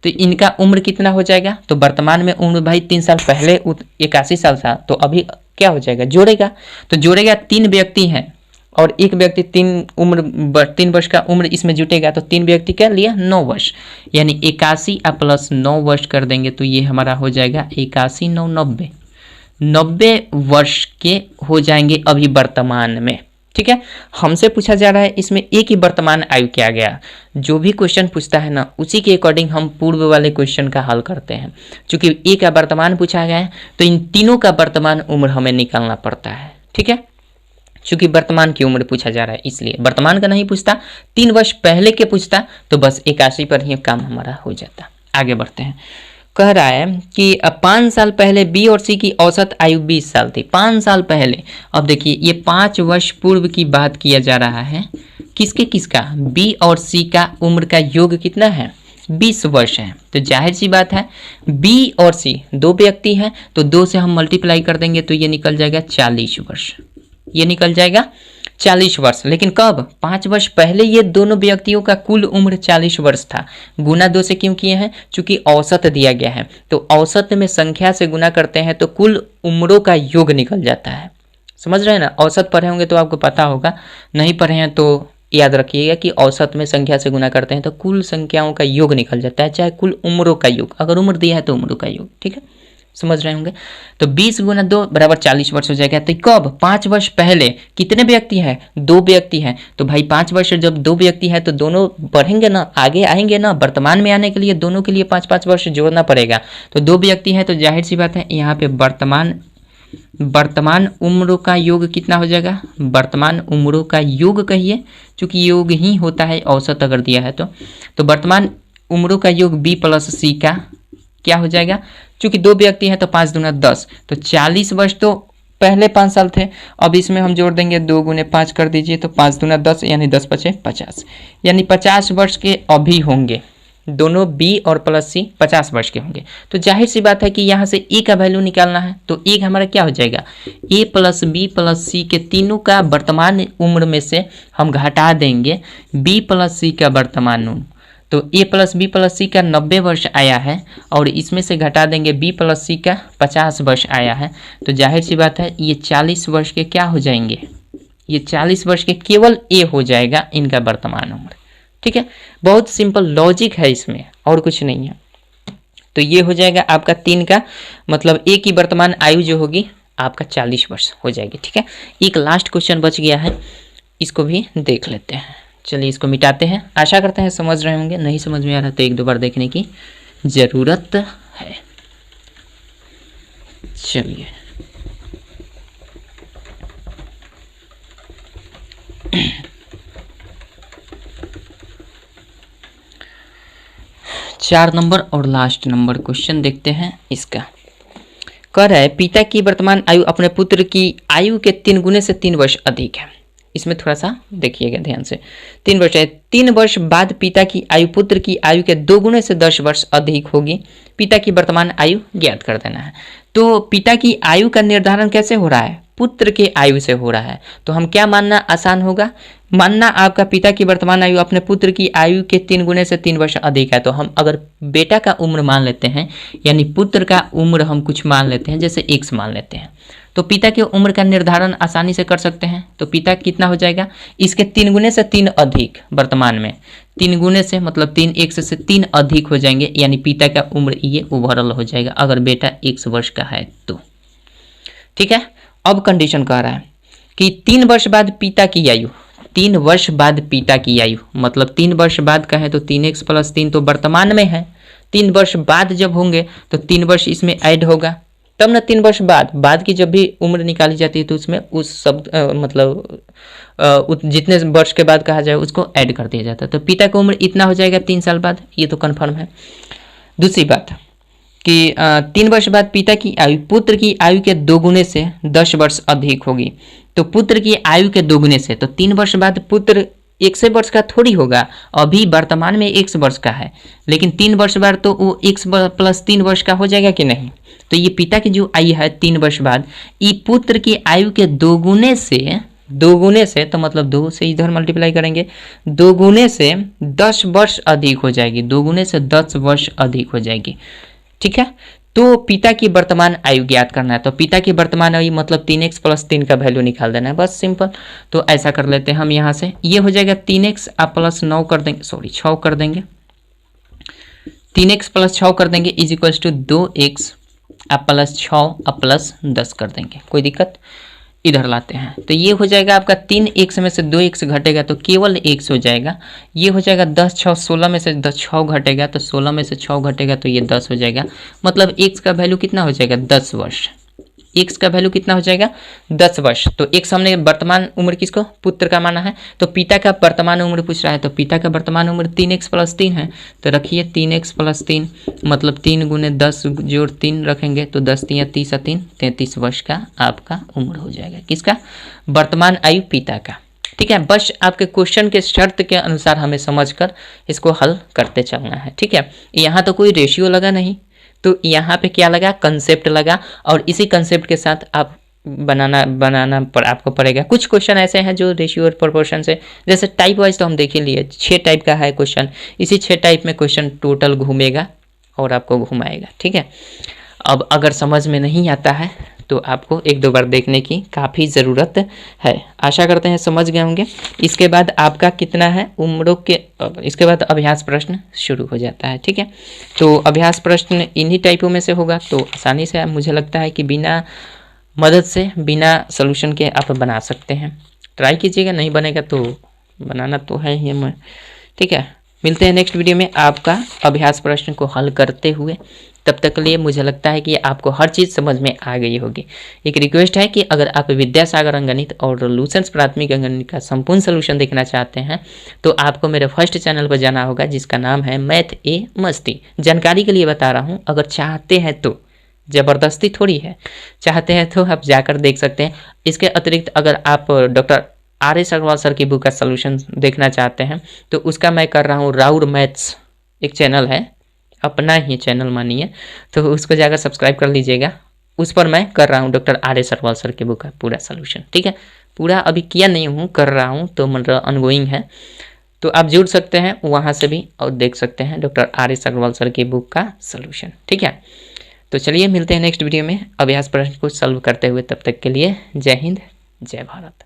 तो इनका उम्र कितना हो जाएगा, तो वर्तमान में उम्र भाई 3 साल पहले 81 साल था, तो अभी क्या हो जाएगा, जोड़ेगा, तो जोड़ेगा 3 व्यक्ति हैं और एक व्यक्ति 3 वर्ष का उम्र इसमें जुटेगा, तो 3 व्यक्ति क्या लिया, 9 वर्ष, यानी 81 प्लस 9 वर्ष कर देंगे तो ये हमारा हो जाएगा 81 9 90, 90 वर्ष के हो जाएंगे अभी वर्तमान में। ठीक है, हमसे पूछा जा रहा है इसमें एक ही वर्तमान आयु क्या गया। जो भी क्वेश्चन पूछता है ना, उसी के अकॉर्डिंग हम पूर्व वाले क्वेश्चन का हल करते हैं। चूंकि एक का वर्तमान पूछा गया है तो इन तीनों का वर्तमान उम्र हमें निकालना पड़ता है। ठीक है, चूंकि वर्तमान की उम्र पूछा जा रहा है इसलिए वर्तमान का नहीं पूछता, 3 वर्ष पहले के पूछता तो बस 81 पर ही काम हमारा हो जाता। आगे बढ़ते हैं, कह रहा है कि 5 साल पहले बी और सी की औसत आयु 20 साल थी। 5 साल पहले, अब देखिए ये 5 वर्ष पूर्व की बात किया जा रहा है, किसका, बी और सी का उम्र का योग कितना है, 20 वर्ष है। तो जाहिर सी बात है बी और सी 2 व्यक्ति हैं, तो 2 से हम मल्टीप्लाई कर देंगे तो ये निकल जाएगा 40 वर्ष, ये निकल जाएगा 40 वर्ष। लेकिन कब, 5 वर्ष पहले ये दोनों व्यक्तियों का कुल उम्र 40 वर्ष था। गुना 2 से क्यों किए हैं, चूंकि औसत दिया गया है, तो औसत में संख्या से गुना करते हैं तो कुल उम्रों का योग निकल जाता है। समझ रहे हैं ना, औसत पढ़े होंगे तो आपको पता होगा, नहीं पढ़े हैं तो याद रखिएगा कि औसत में संख्या से गुना करते हैं तो कुल संख्याओं का योग निकल जाता है, चाहे कुल उम्रों का योग, अगर उम्र दिया है तो उम्रों का योग। ठीक है, समझ रहे होंगे। तो 20 गुना 2 बराबर 40 वर्ष हो जाएगा। तो कब, 5 वर्ष पहले कितने व्यक्ति हैं, 2 व्यक्ति हैं, तो भाई 5 वर्ष जब 2 व्यक्ति हैं तो दोनों बढ़ेंगे ना, आगे आएंगे ना, वर्तमान में आने के लिए दोनों के लिए 5-5 वर्ष जोड़ना पड़ेगा। तो 2 व्यक्ति हैं तो जाहिर सी बात है यहाँ पे वर्तमान उम्रों का योग कितना हो जाएगा, वर्तमान उम्रों का योग कहिए, चूंकि योग ही होता है औसत अगर दिया है तो वर्तमान उम्रों का योग बी प्लस सी का क्या हो जाएगा, चूंकि 2 व्यक्ति हैं तो 5 दूना 10, तो 40 वर्ष तो पहले 5 साल थे, अब इसमें हम जोड़ देंगे 2 गुने 5 कर दीजिए तो 5 दूना 10 यानी 10 पचे 50, यानी 50 वर्ष के अभी होंगे दोनों बी और प्लस सी 50 वर्ष के होंगे। तो जाहिर सी बात है कि यहाँ से ए का वैल्यू निकालना है, तो ए हमारा क्या हो जाएगा, ए प्लस बी प्लस सी के तीनों का वर्तमान उम्र में से हम घटा देंगे बी प्लस सी का वर्तमान उम्र, तो ए प्लस बी प्लस सी का 90 वर्ष आया है और इसमें से घटा देंगे बी प्लस सी का 50 वर्ष आया है, तो जाहिर सी बात है ये 40 वर्ष के क्या हो जाएंगे, ये 40 वर्ष के केवल ए हो जाएगा इनका वर्तमान उम्र। ठीक है, बहुत सिंपल लॉजिक है इसमें और कुछ नहीं है। तो ये हो जाएगा आपका 3 का मतलब ए की वर्तमान आयु जो होगी आपका 40 वर्ष हो जाएगी। ठीक है, एक लास्ट क्वेश्चन बच गया है, इसको भी देख लेते हैं। चलिए इसको मिटाते हैं, आशा करते हैं समझ रहे होंगे, नहीं समझ में आ रहा तो 1-2 बार देखने की ज़रूरत है। चलिए चार नंबर और लास्ट नंबर क्वेश्चन देखते हैं। इसका कह रहा है पिता की वर्तमान आयु अपने पुत्र की आयु के 3 गुने से 3 वर्ष अधिक है। इसमें थोड़ा सा देखिएगा ध्यान से, 3 वर्ष है, 3 वर्ष बाद पिता की आयु पुत्र की आयु के 2 गुने से 10 वर्ष अधिक होगी। पिता की वर्तमान आयु ज्ञात कर देना है। तो पिता की आयु का निर्धारण कैसे हो रहा है, पुत्र के आयु से हो रहा है। तो हम क्या मानना आसान होगा, मानना आपका पिता की वर्तमान आयु अपने पुत्र की आयु के 3 गुने से 3 वर्ष अधिक है। तो हम अगर बेटा का उम्र मान लेते हैं, यानी पुत्र का उम्र हम कुछ मान लेते हैं, जैसे x मान लेते हैं, तो पिता की उम्र का निर्धारण आसानी से कर सकते हैं। तो पिता कितना हो जाएगा, इसके 3 गुने से 3 अधिक, वर्तमान में 3 गुने से मतलब 3x से 3 अधिक हो जाएंगे, यानी पिता का उम्र ये ओवरऑल हो जाएगा अगर बेटा x वर्ष का है तो। ठीक है, अब कंडीशन कह रहा है कि 3 वर्ष बाद पिता की आयु, 3 वर्ष बाद पिता की आयु मतलब 3 वर्ष बाद का है तो 3x + 3 तो वर्तमान में है, 3 वर्ष बाद जब होंगे तो 3 वर्ष इसमें ऐड होगा, तब ना 3 वर्ष बाद की जब भी उम्र निकाली जाती है तो उसमें उस शब्द जितने वर्ष के बाद कहा जाए उसको ऐड कर दिया जाता है। तो पिता की उम्र इतना हो जाएगा 3 साल बाद, ये तो कन्फर्म है। दूसरी बात कि 3 वर्ष बाद पिता की आयु पुत्र की आयु के 2 गुने से 10 वर्ष अधिक होगी। तो पुत्र की आयु के 2 गुने से, तो 3 वर्ष बाद पुत्र 100 वर्ष का थोड़ी होगा, अभी वर्तमान में 100 वर्ष का है, लेकिन 3 वर्ष बाद तो वो 1 प्लस 3 वर्ष का हो जाएगा कि नहीं। तो ये पिता की जो आयु है 3 वर्ष बाद, ये पुत्र की आयु के 2 गुने से तो मतलब 2 से इधर मल्टीप्लाई करेंगे, 2 गुने से 10 वर्ष अधिक हो जाएगी, 2 गुने से 10 वर्ष अधिक हो जाएगी। ठीक है, तो पिता की वर्तमान आयु ज्ञात करना है। तो पिता की वर्तमान आयु मतलब 3x प्लस 3 का वैल्यू निकाल देना है, बस सिंपल। तो ऐसा कर लेते हैं हम यहाँ से, ये हो जाएगा 3x आप प्लस 9 कर देंगे, सॉरी 6 कर देंगे, 3x प्लस 6 कर देंगे इज इक्वल्स टू 2x आप प्लस 6 आप प्लस 10 कर देंगे, कोई दिक्कत। इधर लाते हैं तो ये हो जाएगा आपका 3x में से 2x घटेगा तो केवल x हो जाएगा। ये हो जाएगा 10 6 16 में से 10 6 घटेगा तो 16 में से 6 घटेगा तो ये 10 हो जाएगा। मतलब x का वैल्यू कितना हो जाएगा 10 वर्ष। x का वैल्यू कितना हो जाएगा 10 वर्ष। तो x हमने वर्तमान उम्र किसको पुत्र का माना है, तो पिता का वर्तमान उम्र पूछ रहा है, तो पिता का वर्तमान उम्र 3x प्लस 3 है। तो रखिए 3x प्लस 3 मतलब 3 गुने 10 जोड़ 3 रखेंगे तो 10 3 30 3 33 वर्ष का आपका उम्र हो जाएगा, किसका वर्तमान आयु पिता का। ठीक है, बस आपके क्वेश्चन के शर्त के अनुसार हमें समझकर इसको हल करते चलना है। ठीक है, यहाँ तो कोई रेशियो लगा नहीं, तो यहाँ पे क्या लगा कंसेप्ट लगा, और इसी कंसेप्ट के साथ आप बनाना पर आपको पड़ेगा। कुछ क्वेश्चन ऐसे हैं जो रेशियो और प्रोपोर्शन से, जैसे टाइप वाइज तो हम देख ही लिए 6 टाइप का है क्वेश्चन, इसी 6 टाइप में क्वेश्चन टोटल घूमेगा और आपको घुमाएगा। ठीक है, अब अगर समझ में नहीं आता है तो आपको 1-2 बार देखने की काफ़ी ज़रूरत है। आशा करते हैं समझ गए होंगे। इसके बाद आपका कितना है उम्रों के, इसके बाद अभ्यास प्रश्न शुरू हो जाता है। ठीक है, तो अभ्यास प्रश्न इन्हीं टाइपों में से होगा, तो आसानी से मुझे लगता है कि बिना मदद से बिना सॉल्यूशन के आप बना सकते हैं। ट्राई कीजिएगा, नहीं बनेगा तो बनाना तो है ही हमें। ठीक है, मिलते हैं नेक्स्ट वीडियो में आपका अभ्यास प्रश्न को हल करते हुए। तब तक के लिए मुझे लगता है कि आपको हर चीज़ समझ में आ गई होगी। एक रिक्वेस्ट है कि अगर आप विद्यासागर अंकगणित और लूसेंट्स प्राथमिक अंकगणित का संपूर्ण सलूशन देखना चाहते हैं तो आपको मेरे फर्स्ट चैनल पर जाना होगा जिसका नाम है मैथ ए मस्ती। जानकारी के लिए बता रहा हूँ, अगर चाहते हैं तो, ज़बरदस्ती थोड़ी है, चाहते हैं तो आप जाकर देख सकते हैं। इसके अतिरिक्त अगर आप डॉक्टर RS अग्रवाल सर की बुक का सलूशन देखना चाहते हैं तो उसका मैं कर रहा हूँ राउर मैथ्स, एक चैनल है, अपना ही चैनल मानिए, तो उसको जाकर सब्सक्राइब कर लीजिएगा। उस पर मैं कर रहा हूँ डॉक्टर RS अग्रवाल सर के बुक का पूरा सलूशन। ठीक है, पूरा अभी किया नहीं हूँ, कर रहा हूँ, तो मतलब अनगोइंग है, तो आप जुड़ सकते हैं वहाँ से भी और देख सकते हैं डॉक्टर RS अग्रवाल सर की बुक का सलूशन। ठीक है, तो चलिए मिलते हैं नेक्स्ट वीडियो में अभ्यास प्रश्न को सॉल्व करते हुए। तब तक के लिए जय हिंद, जय भारत।